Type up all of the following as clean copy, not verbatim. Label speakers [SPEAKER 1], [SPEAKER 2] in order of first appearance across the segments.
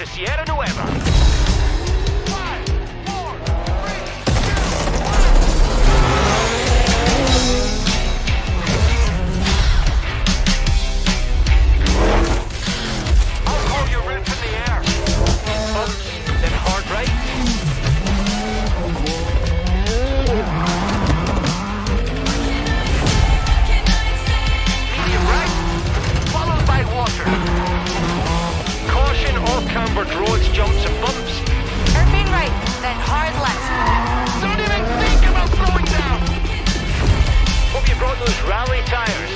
[SPEAKER 1] to Sierra Nueva. 5, 4, 3, 2, 1. I'll call your route from the air. Up, then hard right. Medium right, followed by water. Caution all cambered roads, jumps and bumps.
[SPEAKER 2] Hairpin right, then hard left.
[SPEAKER 1] Don't even think about slowing down. Hope you brought those rally tires.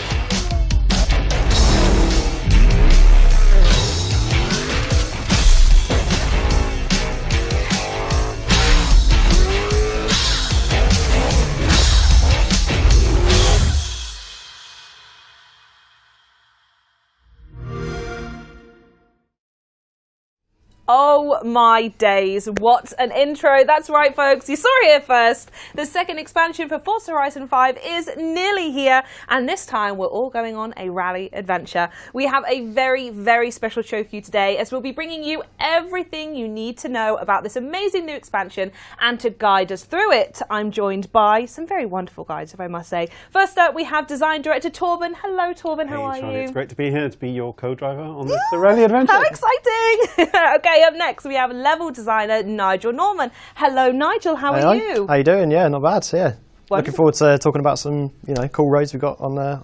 [SPEAKER 3] Oh my days, what an intro. That's right, folks, you saw it here first. The second expansion for Forza Horizon 5 is nearly here, and this time we're all going on a rally adventure. We have a very, very special show for you today, as we'll be bringing you everything you need to know about this amazing new expansion, and to guide us through it, I'm joined by some very wonderful guys, if I must say. First up, we have Design Director Torben. Hello, Torben, how are
[SPEAKER 4] Charlie,
[SPEAKER 3] you?
[SPEAKER 4] it's great to be here, to be your co-driver on this rally adventure.
[SPEAKER 3] How exciting! Okay, up next we have level designer Nigel Norman. Hello Nigel, how are you?
[SPEAKER 5] How you doing? Yeah, not bad. Yeah,
[SPEAKER 3] Wonderful.
[SPEAKER 5] Looking forward to talking about some, cool roads we've got on there.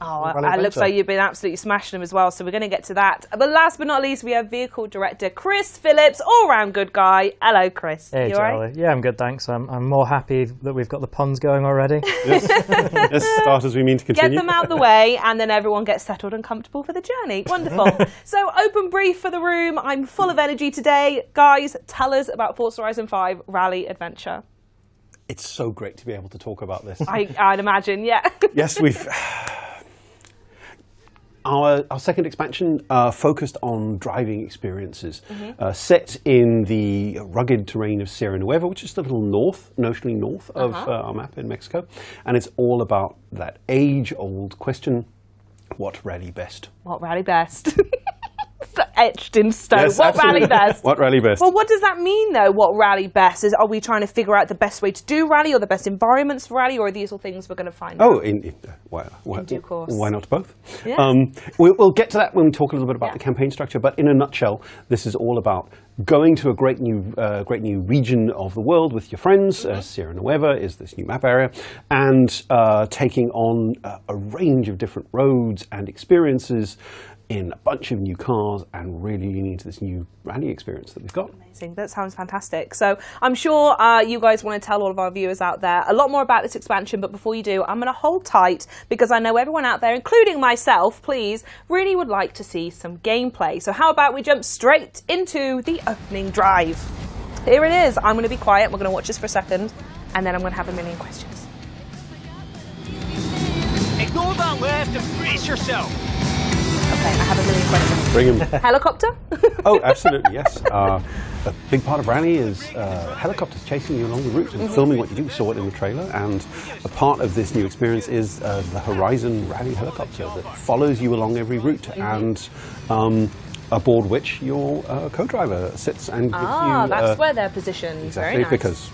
[SPEAKER 3] It looks like you've been absolutely smashing them as well, so we're going to get to that. But last but not least, we have vehicle director Chris Phillips, all-round good guy. Hello, Chris.
[SPEAKER 6] Hey,
[SPEAKER 3] you
[SPEAKER 6] Charlie.
[SPEAKER 3] all right?
[SPEAKER 6] Yeah, I'm good, thanks. I'm more happy that we've got the puns going already.
[SPEAKER 4] Yes, start as we mean to continue.
[SPEAKER 3] Get them out the way, and then everyone gets settled and comfortable for the journey. Wonderful. So, open brief for the room. I'm full of energy today. Guys, tell us about Forza Horizon 5 Rally Adventure.
[SPEAKER 4] It's so great to be able to talk about this.
[SPEAKER 3] I'd imagine, yeah.
[SPEAKER 4] Yes, we've... Our second expansion focused on driving experiences, set in the rugged terrain of Sierra Nueva, which is a little north, notionally north of our map in Mexico. And it's all about that age-old question, what rally best?
[SPEAKER 3] What rally best? Etched in stone.
[SPEAKER 4] Yes,
[SPEAKER 3] what
[SPEAKER 4] absolutely.
[SPEAKER 3] rally best?
[SPEAKER 4] What rally best?
[SPEAKER 3] Well, what does that mean, though, what rally best? Are we trying to figure out the best way to do rally, or the best environments for rally, or are these all things we're going to find out?
[SPEAKER 4] In
[SPEAKER 3] due course.
[SPEAKER 4] Why not both?
[SPEAKER 3] Yeah.
[SPEAKER 4] We'll get to that when we talk a little bit about the campaign structure, but in a nutshell, this is all about going to a great new region of the world with your friends. Sierra Nueva is this new map area, and taking on a range of different roads and experiences in a bunch of new cars, and really leaning into this new rally experience that we've got.
[SPEAKER 3] Amazing. That sounds fantastic. So I'm sure you guys want to tell all of our viewers out there a lot more about this expansion, but before you do, I'm going to hold tight, because I know everyone out there, including myself, please, really would like to see some gameplay. So how about we jump straight into the opening drive? Here it is. I'm going to be quiet. We're going to watch this for a second, and then I'm going to have a million questions.
[SPEAKER 1] Ignore that left and brace yourself.
[SPEAKER 3] Okay, I have a million questions.
[SPEAKER 4] Bring 'em.
[SPEAKER 3] Helicopter?
[SPEAKER 4] Oh, absolutely, yes. A big part of rally is helicopters chasing you along the route and filming what you do. We saw it in the trailer, and a part of this new experience is the Horizon Rally helicopter that follows you along every route, and aboard which your co-driver sits and gives you...
[SPEAKER 3] that's where they're positioned.
[SPEAKER 4] Exactly,
[SPEAKER 3] Very nice.
[SPEAKER 4] because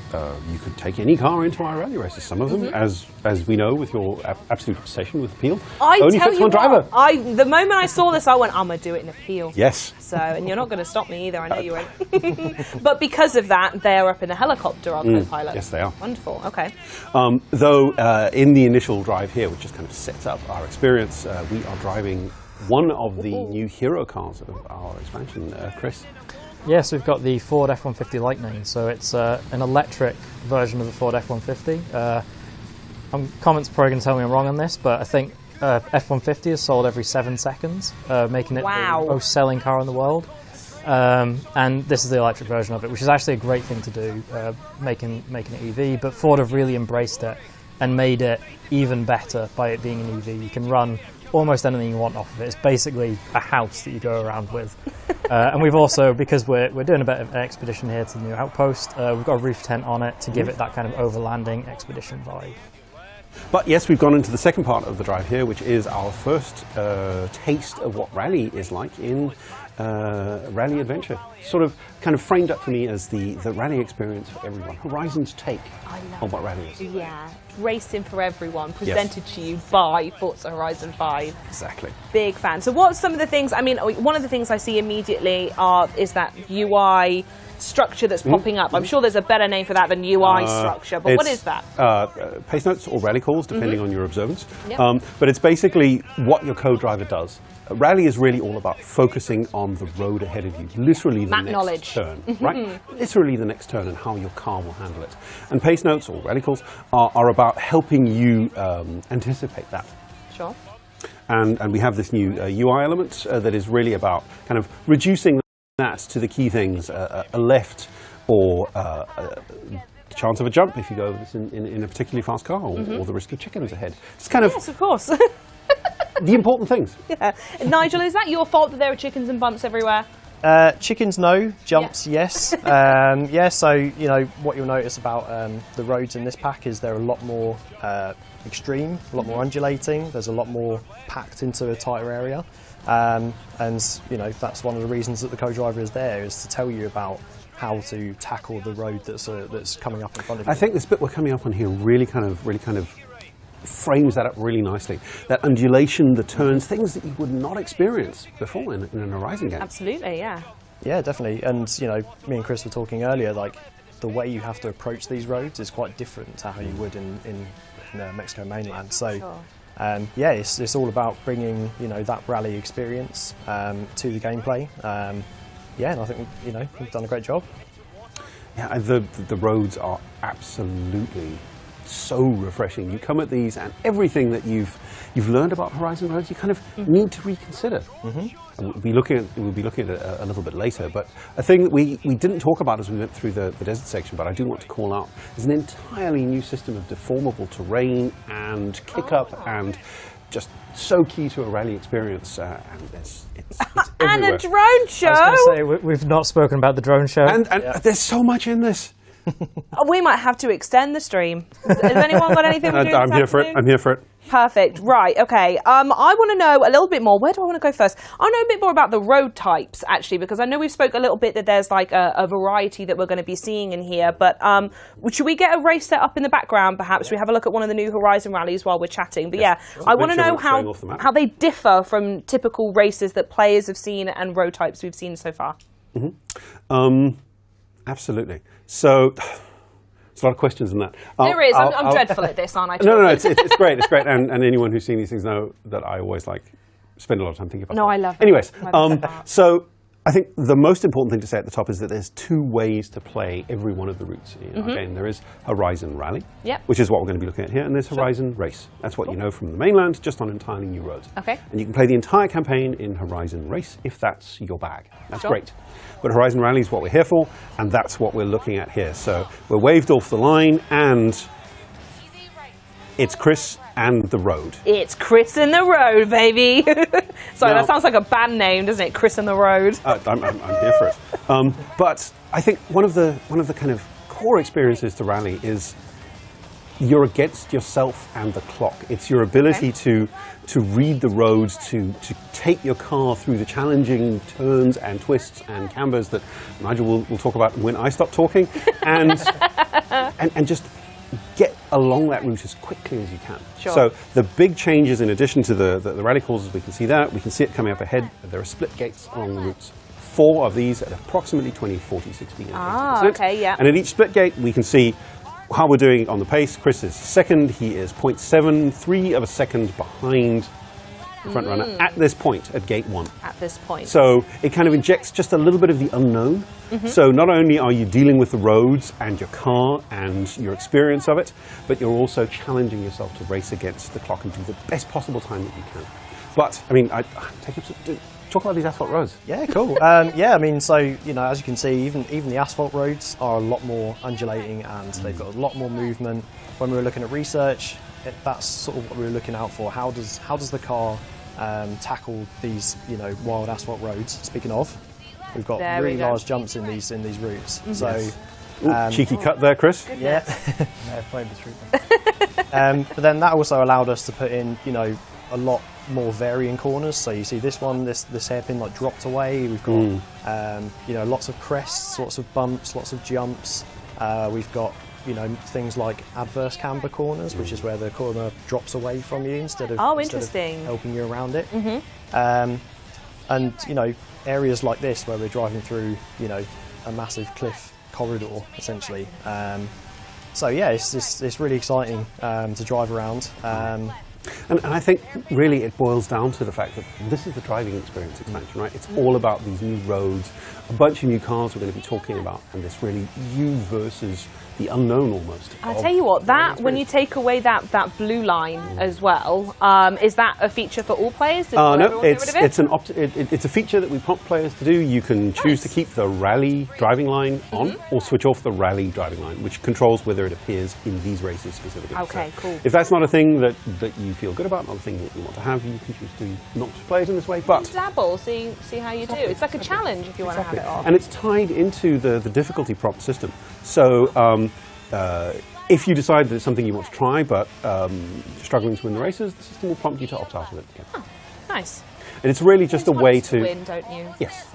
[SPEAKER 4] you could take any car into our rally races. Some of them, as we know, with your absolute obsession with Appeal, only
[SPEAKER 3] tell
[SPEAKER 4] fits
[SPEAKER 3] you
[SPEAKER 4] one driver.
[SPEAKER 3] the moment I saw this, I went, I'm going to do it in Appeal.
[SPEAKER 4] Yes.
[SPEAKER 3] So, and you're not going to stop me either, I know you won't. But because of that, they're up in a helicopter, our co-pilots.
[SPEAKER 4] Yes, they are.
[SPEAKER 3] Wonderful, okay.
[SPEAKER 4] Though in the initial drive here, which just kind of sets up our experience, we are driving one of the new hero cars of our expansion, Chris.
[SPEAKER 6] Yes, we've got the Ford F-150 Lightning, so it's an electric version of the Ford F-150. Comments are probably going to tell me I'm wrong on this, but I think F-150 is sold every 7 seconds, making it the most selling car in the world. And this is the electric version of it, which is actually a great thing to do, making it EV, but Ford have really embraced it and made it even better by it being an EV. You can run almost anything you want off of it. It's basically a house that you go around with. And we've also, because we're doing a bit of an expedition here to the new outpost, we've got a roof tent on it to give it that kind of overlanding expedition vibe.
[SPEAKER 4] But yes, we've gone into the second part of the drive here, which is our first taste of what rally is like in rally adventure. Sort of kind of framed up for me as the rally experience for everyone. Horizon's take on what rally is.
[SPEAKER 3] Yeah, racing for everyone, presented to you by Forza Horizon 5.
[SPEAKER 4] Exactly.
[SPEAKER 3] Big fan. So what's some of the things, I mean, one of the things I see immediately is that UI structure that's popping up. I'm sure there's a better name for that than UI structure, but what is that?
[SPEAKER 4] Pace notes or rally calls, depending on your observance.
[SPEAKER 3] Yep.
[SPEAKER 4] But it's basically what your co-driver does. Rally is really all about focusing on the road ahead of you, literally the
[SPEAKER 3] Map
[SPEAKER 4] next
[SPEAKER 3] knowledge.
[SPEAKER 4] turn, right? Literally the next turn and how your car will handle it. And pace notes or rally calls are about helping you anticipate that.
[SPEAKER 3] Sure.
[SPEAKER 4] And we have this new UI element that is really about kind of reducing that to the key things, a left or chance of a jump if you go in a particularly fast car, or the risk of chickens ahead. It's kind of
[SPEAKER 3] Yes, of course.
[SPEAKER 4] the important things.
[SPEAKER 3] Yeah. Nigel, is that your fault that there are chickens and bumps everywhere?
[SPEAKER 5] Chickens, no. Jumps, yes. Yeah, so, you know, what you'll notice about the roads in this pack is they're a lot more extreme, a lot more undulating. There's a lot more packed into a tighter area. And, you know, that's one of the reasons that the co-driver is there, is to tell you about how to tackle the road that's coming up in front of you.
[SPEAKER 4] I think this bit we're coming up on here really kind of frames that up really nicely. That undulation, the turns, things that you would not experience before in an Horizon game.
[SPEAKER 3] Absolutely, yeah.
[SPEAKER 5] Yeah, definitely. And, you know, me and Chris were talking earlier, like, the way you have to approach these roads is quite different to how you would in Mexico mainland. So, yeah, it's all about bringing, you know, that rally experience to the gameplay. Yeah, and I think, you know, we've done a great job.
[SPEAKER 4] Yeah, the roads are absolutely so refreshing. You come at these, and everything that you've learned about Horizon roads, you kind of need to reconsider. And we'll be looking at it a little bit later. But a thing that we didn't talk about as we went through the desert section, but I do want to call out, is an entirely new system of deformable terrain and kick up, and just so key to a rally experience. And it's
[SPEAKER 3] And
[SPEAKER 4] everywhere.
[SPEAKER 3] a drone show.
[SPEAKER 6] I was going to say, we've not spoken about the drone show.
[SPEAKER 4] And there's so much in this.
[SPEAKER 3] We might have to extend the stream. Has anyone got anything we're doing
[SPEAKER 4] I'm
[SPEAKER 3] this
[SPEAKER 4] here for it.
[SPEAKER 3] afternoon?
[SPEAKER 4] I'm here for it.
[SPEAKER 3] Perfect. Right. Okay. I want to know a little bit more. Where do I want to go first? I want to know a bit more about the road types, actually, because I know we've spoke a little bit that there's like a variety that we're going to be seeing in here. But should we get a race set up in the background, perhaps? Should we have a look at one of the new Horizon rallies while we're chatting? But yeah, I want to know how they differ from typical races that players have seen and road types we've seen so far.
[SPEAKER 4] Absolutely. So, there's a lot of questions in that.
[SPEAKER 3] There is. I'm dreadful at this, aren't I?
[SPEAKER 4] No, it's great. It's great. And anyone who's seen these things know that I always spend a lot of time thinking about
[SPEAKER 3] No,
[SPEAKER 4] that.
[SPEAKER 3] I love it.
[SPEAKER 4] Anyways,
[SPEAKER 3] I love that.
[SPEAKER 4] so I think the most important thing to say at the top is that there's two ways to play every one of the routes in our game. There is Horizon Rally, which is what we're going to be looking at here, and there's Horizon Race. That's what you know from the mainland, just on entirely new roads.
[SPEAKER 3] Okay.
[SPEAKER 4] And you can play the entire campaign in Horizon Race if that's your bag. That's great. But Horizon Rally is what we're here for, and that's what we're looking at here. So we're waved off the line, and it's Chris and the road.
[SPEAKER 3] It's Chris and the Road, baby. Sorry, that sounds like a band name, doesn't it? Chris and the Road.
[SPEAKER 4] I'm here for it. But I think one of the kind of core experiences to rally is you're against yourself and the clock. It's your ability to read the roads, to take your car through the challenging turns and twists and cambers that Nigel will talk about when I stop talking, and just get along that route as quickly as you can.
[SPEAKER 3] Sure.
[SPEAKER 4] So the big changes, in addition to the rally calls, as we can see there, we can see it coming up ahead. There are split gates along the routes. 4 of these at approximately 20, 40, 60, and 80%.
[SPEAKER 3] Okay, yeah.
[SPEAKER 4] And at each split gate, we can see how we're doing on the pace. Chris is second. He is 0.73 of a second behind the front runner at this point, at gate 1.
[SPEAKER 3] At this point.
[SPEAKER 4] So it kind of injects just a little bit of the unknown. So not only are you dealing with the roads and your car and your experience of it, but you're also challenging yourself to race against the clock and do the best possible time that you can. But, I mean, talk about these asphalt roads.
[SPEAKER 5] Yeah, cool. Yeah, I mean, so, you know, as you can see, even the asphalt roads are a lot more undulating, and they've got a lot more movement. When we were looking at research, that's sort of what we were looking out for. How does the car tackle these, you know, wild asphalt roads? Speaking of, we've got really large jumps in these routes. So
[SPEAKER 4] cheeky cut there, Chris.
[SPEAKER 5] yeah.
[SPEAKER 6] May have played this route.
[SPEAKER 5] But then that also allowed us to put in, you know, a lot more varying corners. So you see this one, this hairpin like dropped away. We've got, you know, lots of crests, lots of bumps, lots of jumps. We've got, you know, things like adverse camber corners, which is where the corner drops away from you instead of helping you around it. And, you know, areas like this where we're driving through, you know, a massive cliff corridor, essentially. So yeah, it's really exciting to drive around.
[SPEAKER 4] And I think really it boils down to the fact that this is the driving experience expansion, right? It's all about these new roads, a bunch of new cars we're going to be talking about, and this really you versus the unknown almost.
[SPEAKER 3] I'll tell you what, that when you take away that blue line as well, is that a feature for all players?
[SPEAKER 4] No, it's a feature that we prompt players to do. You can choose to keep the rally driving line on or switch off the rally driving line, which controls whether it appears in these races specifically.
[SPEAKER 3] Okay,
[SPEAKER 4] so
[SPEAKER 3] cool.
[SPEAKER 4] If that's not a thing that you feel good about, not a thing that you want to have, you can choose to not to play it in this way. But
[SPEAKER 3] dabble, see how you do. It's like a challenge if you want to have it off.
[SPEAKER 4] And it's tied into the difficulty prompt system. So if you decide that it's something you want to try, but struggling to win the races, the system will prompt you to opt out of it again.
[SPEAKER 3] Oh, nice.
[SPEAKER 4] And it's really just a way to
[SPEAKER 3] win, don't you?
[SPEAKER 4] Yes,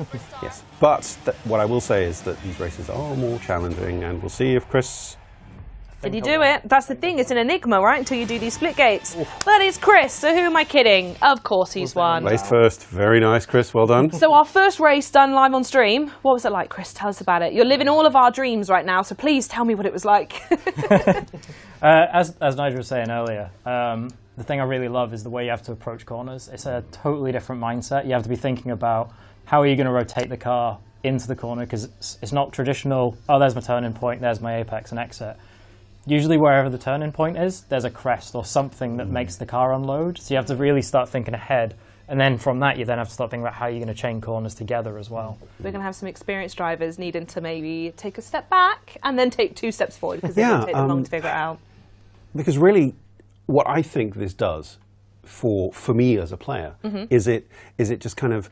[SPEAKER 4] yes. But what I will say is that these races are more challenging, and we'll see if Chris.
[SPEAKER 3] Did he do it? That's the thing, it's an enigma, right? Until you do these split gates. But it's Chris, so who am I kidding? Of course he's won.
[SPEAKER 4] Placed first. Very nice, Chris. Well done.
[SPEAKER 3] So our first race done live on stream. What was it like, Chris? Tell us about it. You're living all of our dreams right now, so please tell me what it was like.
[SPEAKER 6] As Nigel was saying earlier, the thing I really love is the way you have to approach corners. It's a totally different mindset. You have to be thinking about how are you going to rotate the car into the corner, because it's not traditional, oh, there's my turning point, there's my apex and exit. Usually wherever the turning point is, there's a crest or something that makes the car unload. So you have to really start thinking ahead. And then from that, you then have to start thinking about how you're going to chain corners together as well.
[SPEAKER 3] We're going to have some experienced drivers needing to maybe take a step back and then take 2 steps forward, because it's going to take them long to figure it out.
[SPEAKER 4] Because really, what I think this does for me as a player is it just kind of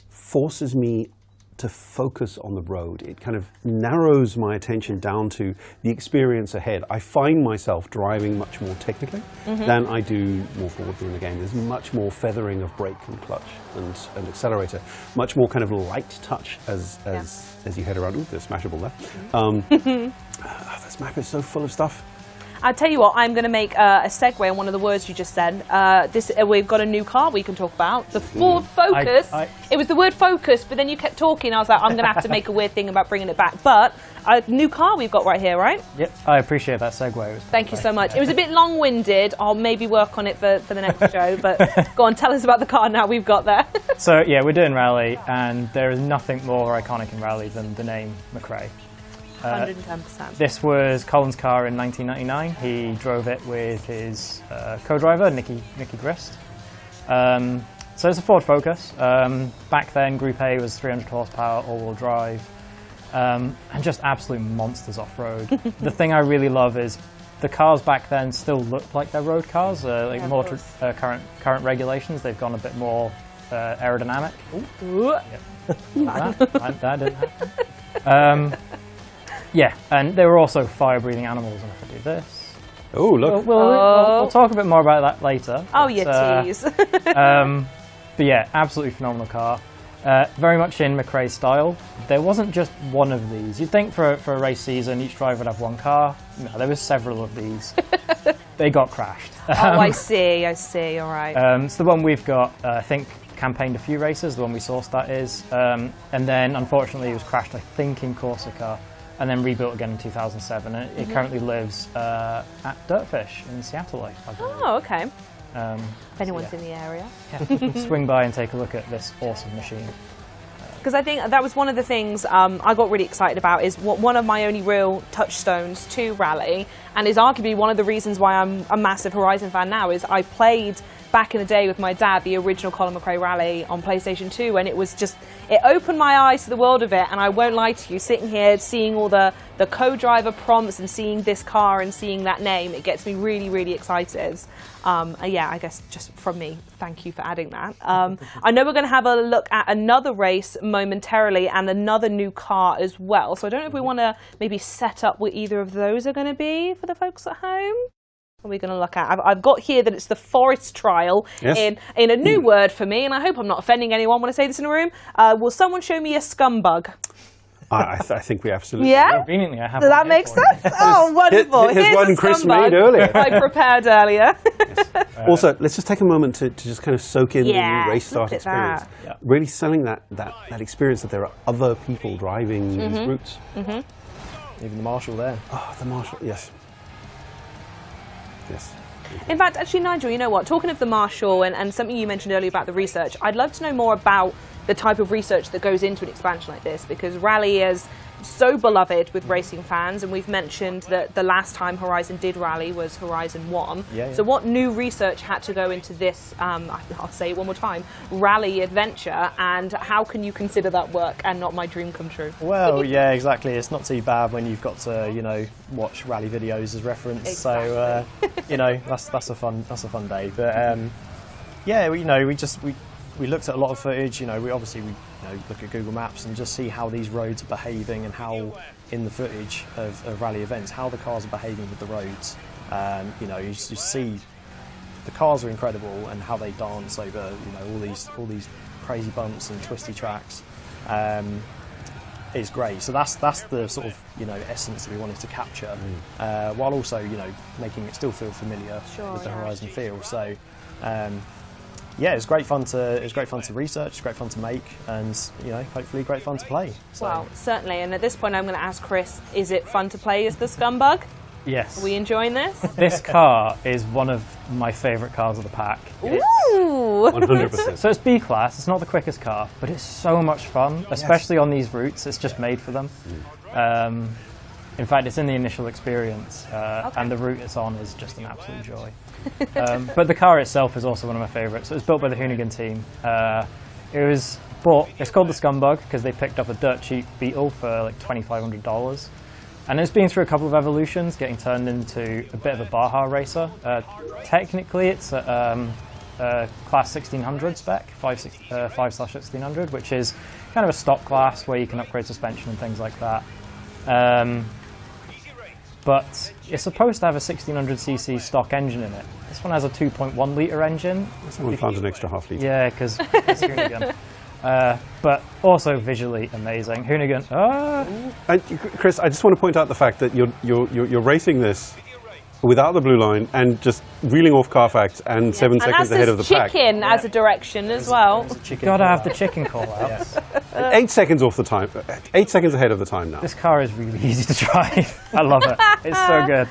[SPEAKER 4] forces me to focus on the road. It kind of narrows my attention down to the experience ahead. I find myself driving much more technically than I do more forward in the game. There's much more feathering of brake and clutch and accelerator, much more kind of light touch as you head around. Ooh, there's Smashable there. This map is so full of stuff.
[SPEAKER 3] I'll tell you what, I'm going to make a segue on one of the words you just said. We've got a new car we can talk about. The Ford Focus. It was the word focus, but then you kept talking. I was like, I'm going to have to make a weird thing about bringing it back. But a new car we've got right here, right?
[SPEAKER 6] Yep, I appreciate that segue.
[SPEAKER 3] Thank you so much. It was a bit long-winded. I'll maybe work on it for the next show. But go on, tell us about the car now we've got there.
[SPEAKER 6] So, yeah, we're doing Rally, and there is nothing more iconic in Rally than the name McRae.
[SPEAKER 3] 110%.
[SPEAKER 6] This was Colin's car in 1999. He drove it with his co-driver, Nicky Grist. So it's a Ford Focus. Back then, Group A was 300 horsepower, all-wheel drive, and just absolute monsters off-road. The thing I really love is the cars back then still looked like they're road cars. More current regulations, they've gone a bit more aerodynamic.
[SPEAKER 3] Ooh.
[SPEAKER 6] Yep. that didn't happen. Yeah, and they were also fire-breathing animals, and if I do this...
[SPEAKER 4] Oh, look.
[SPEAKER 6] We'll talk a bit more about that later.
[SPEAKER 3] Oh, you tease.
[SPEAKER 6] But yeah, absolutely phenomenal car. Very much in McRae's style. There wasn't just one of these. You'd think for a race season, each driver would have one car. No, there were several of these. They got crashed.
[SPEAKER 3] I see, all right.
[SPEAKER 6] So the one we've got, I think, campaigned a few races, the one we sourced that is. And then, unfortunately, it was crashed, I think, in Corsica, and then rebuilt again in 2007. And it currently lives at Dirtfish in Seattle, I believe.
[SPEAKER 3] Oh, okay. If anyone's in the area.
[SPEAKER 6] Yeah. Swing by and take a look at this awesome machine.
[SPEAKER 3] Because I think that was one of the things I got really excited about, is one of my only real touchstones to Rally, and is arguably one of the reasons why I'm a massive Horizon fan now, is I played back in the day with my dad the original Colin McRae Rally on PlayStation 2, and it was just, it opened my eyes to the world of it. And I won't lie to you, sitting here seeing all the co-driver prompts and seeing this car and seeing that name, it gets me really, really excited. Yeah, I guess just from me, thank you for adding that. I know we're going to have a look at another race momentarily and another new car as well, so I don't know if we want to maybe set up what either of those are going to be for the folks at home. What are we going to look at? I've got here that it's the forest trial in a new word for me, and I hope I'm not offending anyone when I say this in a room. Will someone show me a scumbug?
[SPEAKER 4] I think we absolutely
[SPEAKER 3] Yeah?
[SPEAKER 6] Conveniently, I have.
[SPEAKER 3] Does that make sense? Oh, wonderful.
[SPEAKER 4] Here's one
[SPEAKER 3] a
[SPEAKER 4] Chris
[SPEAKER 3] scumbug
[SPEAKER 4] made earlier.
[SPEAKER 3] I prepared earlier.
[SPEAKER 4] Also, let's just take a moment to just kind of soak in the
[SPEAKER 3] Yeah,
[SPEAKER 4] new race start
[SPEAKER 3] look at
[SPEAKER 4] experience.
[SPEAKER 3] that.
[SPEAKER 4] Really selling that experience that there are other people driving these routes.
[SPEAKER 5] Even the marshal there.
[SPEAKER 4] Oh, the marshal, yes. Yes.
[SPEAKER 3] In fact, actually, Nigel, you know what? Talking of the marshal and something you mentioned earlier about the research, I'd love to know more about the type of research that goes into an expansion like this, because Rally is so beloved with racing fans, and we've mentioned that the last time Horizon did Rally was Horizon 1.
[SPEAKER 5] Yeah.
[SPEAKER 3] So what new research had to go into this, I'll say it one more time, Rally adventure, and how can you consider that work and not my dream come true?
[SPEAKER 5] Well, yeah, exactly. It's not too bad when you've got to, watch rally videos as reference.
[SPEAKER 3] Exactly.
[SPEAKER 5] So, that's a fun day. But yeah, we looked at a lot of footage. We look at Google Maps and just see how these roads are behaving and how in the footage of rally events, how the cars are behaving with the roads. You see the cars are incredible and how they dance over all these crazy bumps and twisty tracks. Is great. So that's the sort of essence that we wanted to capture, while also making it still feel familiar with the Horizon feel. So yeah, it's great fun to research. It's great fun to make, and hopefully great fun to play. So.
[SPEAKER 3] Well, certainly. And at this point, I'm going to ask Chris: is it fun to play as the scumbug?
[SPEAKER 6] Yes.
[SPEAKER 3] Are we enjoying this?
[SPEAKER 6] This car is one of my favourite cars of the pack.
[SPEAKER 3] Ooh!
[SPEAKER 4] 100%.
[SPEAKER 6] So it's B class. It's not the quickest car, but it's so much fun, especially on these routes. It's just made for them. In fact, it's in the initial experience, and the route it's on is just an absolute joy. But the car itself is also one of my favourites. It was built by the Hoonigan team. It's called the Scumbug because they picked up a dirt cheap Beetle for like $2,500. And it's been through a couple of evolutions, getting turned into a bit of a Baja racer. Technically, it's a class 1600 spec, 5/1600, which is kind of a stock class where you can upgrade suspension and things like that. But it's supposed to have a 1600cc stock engine in it. This one has a 2.1 litre engine.
[SPEAKER 4] Someone found an extra half litre.
[SPEAKER 6] Yeah, because it's Hoonigan. But also visually amazing. Hoonigan.
[SPEAKER 4] Chris, I just want to point out the fact that you're racing this without the blue line and just reeling off Carfax and 7 seconds ahead of the pack.
[SPEAKER 3] Chicken as a direction as well.
[SPEAKER 6] Gotta have the chicken call out.
[SPEAKER 5] Yes.
[SPEAKER 4] 8 seconds off the time. 8 seconds ahead of the time now.
[SPEAKER 6] This car is really easy to drive. I love it. It's so good.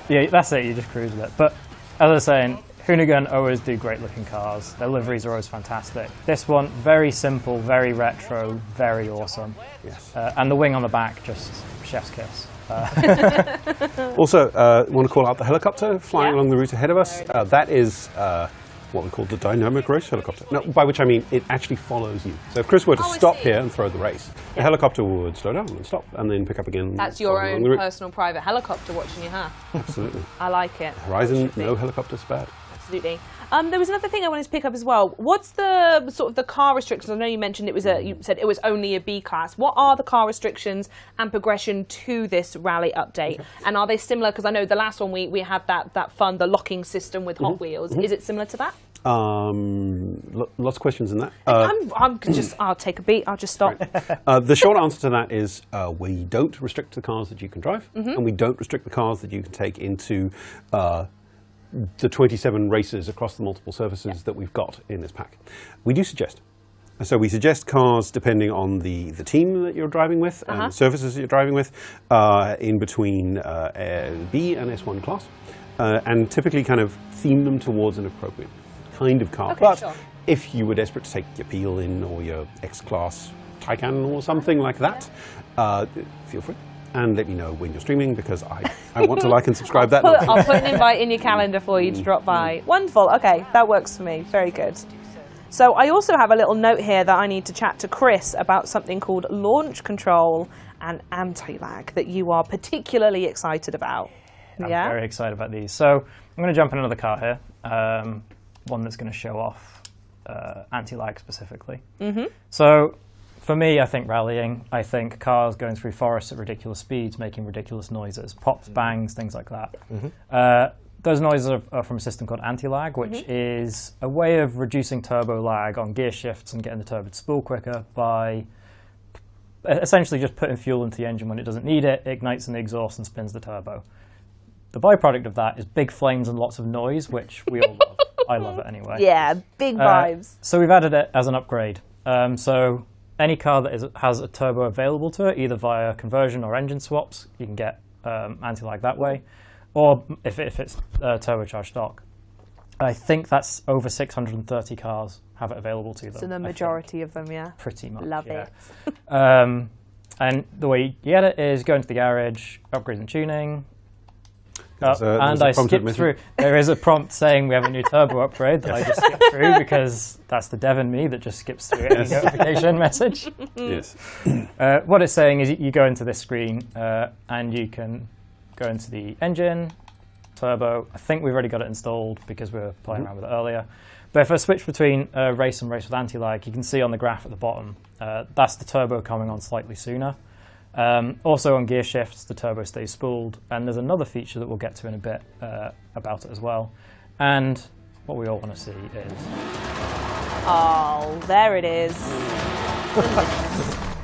[SPEAKER 6] Yeah, that's it. You just cruise with it. But as I was saying, Hoonigan always do great looking cars. Their liveries are always fantastic. This one, very simple, very retro, very awesome.
[SPEAKER 4] Yes.
[SPEAKER 6] And the wing on the back, just chef's kiss.
[SPEAKER 4] Also, want to call out the helicopter flying along the route ahead of us. That is what we call the dynamic race helicopter. No, by which I mean it actually follows you. So if Chris were to stop here and throw the race, the helicopter would slow down and stop and then pick up again.
[SPEAKER 3] That's your own personal private helicopter watching you, huh?
[SPEAKER 4] Absolutely.
[SPEAKER 3] I like it.
[SPEAKER 4] Horizon, no helicopter spared.
[SPEAKER 3] Absolutely. There was another thing I wanted to pick up as well. What's the sort of the car restrictions? I know you mentioned you said it was only a B class. What are the car restrictions and progression to this rally update? Okay. And are they similar? Because I know the last one we had the locking system with Hot Wheels. Is it similar to that?
[SPEAKER 4] Lots of questions in that.
[SPEAKER 3] I'll take a beat. I'll just stop.
[SPEAKER 4] The short answer to that is we don't restrict the cars that you can drive, and we don't restrict the cars that you can take into the 27 races across the multiple surfaces that we've got in this pack. We do suggest. So we suggest cars depending on the team that you're driving with and the surfaces that you're driving with, in between B and S1 class, and typically kind of theme them towards an appropriate kind of car.
[SPEAKER 3] Okay,
[SPEAKER 4] but if you were desperate to take your Peel in or your X-Class Taycan or something like that, feel free. And let me know when you're streaming because I want to like and subscribe that.
[SPEAKER 3] I'll put an invite in your calendar for you to drop by. Wonderful. Okay, that works for me. Very good. So I also have a little note here that I need to chat to Chris about something called launch control and anti-lag that you are particularly excited about.
[SPEAKER 6] I'm very excited about these. So I'm going to jump in another car here, one that's going to show off anti-lag specifically. So For me, I think rallying. I think cars going through forests at ridiculous speeds, making ridiculous noises, pops, bangs, things like that. Those noises are from a system called anti-lag, which is a way of reducing turbo lag on gear shifts and getting the turbo to spool quicker by essentially just putting fuel into the engine when it doesn't need it, ignites in the exhaust and spins the turbo. The byproduct of that is big flames and lots of noise, which we all love. I love it anyway.
[SPEAKER 3] Yeah, big vibes.
[SPEAKER 6] So we've added it as an upgrade. So any car that has a turbo available to it, either via conversion or engine swaps, you can get anti-lag that way. Or if it's turbocharged stock. I think that's over 630 cars have it available to them.
[SPEAKER 3] So the majority of them, yeah.
[SPEAKER 6] Pretty much,
[SPEAKER 3] Love
[SPEAKER 6] yeah.
[SPEAKER 3] it.
[SPEAKER 6] And the way you get it is go into the garage, upgrade and tuning. And I skipped through. There is a prompt saying we have a new turbo upgrade that I just skipped through because that's the dev in me that just skips through any notification message.
[SPEAKER 4] Yes.
[SPEAKER 6] What it's saying is you go into this screen and you can go into the engine, turbo. I think we've already got it installed because we were playing around with it earlier. But if I switch between race and race with anti-lag, you can see on the graph at the bottom, that's the turbo coming on slightly sooner. Also on gear shifts, the turbo stays spooled. And there's another feature that we'll get to in a bit about it as well. And what we all want to see is...
[SPEAKER 3] Oh, there it is.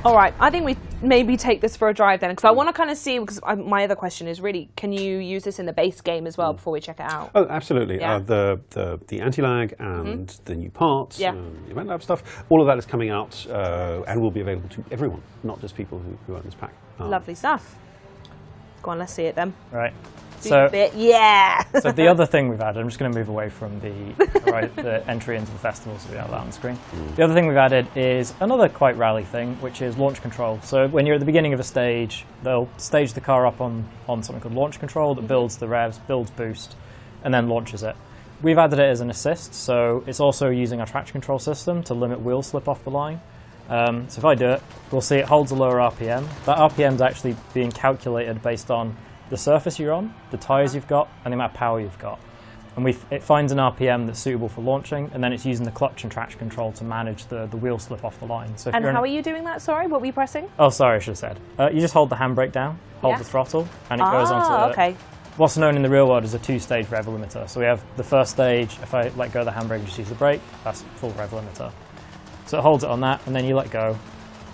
[SPEAKER 3] All right, I think we maybe take this for a drive then, because I want to kind of see, because my other question is really, can you use this in the base game as well before we check it out?
[SPEAKER 4] Oh, absolutely.
[SPEAKER 3] Yeah.
[SPEAKER 4] The anti-lag and the new parts,
[SPEAKER 3] Yeah.
[SPEAKER 4] the event lab stuff, all of that is coming out and will be available to everyone, not just people who own this pack.
[SPEAKER 3] Lovely stuff. Go on, let's see it then.
[SPEAKER 6] Right.
[SPEAKER 3] Do your bit. Yeah.
[SPEAKER 6] So the other thing we've added, I'm just going to move away from the entry into the festival so we have that on the screen. The other thing we've added is another quite rally thing, which is launch control. So when you're at the beginning of a stage, they'll stage the car up on something called launch control that builds the revs, builds boost, and then launches it. We've added it as an assist, so it's also using our traction control system to limit wheel slip off the line. So if I do it, we'll see it holds a lower RPM. That RPM is actually being calculated based on the surface you're on, the tyres you've got, and the amount of power you've got. And it finds an RPM that's suitable for launching, and then it's using the clutch and traction control to manage the wheel slip off the line. So
[SPEAKER 3] And how are you doing that? Sorry, what were you pressing?
[SPEAKER 6] Oh, sorry, I should have said. You just hold the handbrake down, hold the throttle, and it goes on to what's known in the real world as a two-stage rev limiter. So we have the first stage, if I let go of the handbrake and just use the brake, that's full rev limiter. So it holds it on that, and then you let go,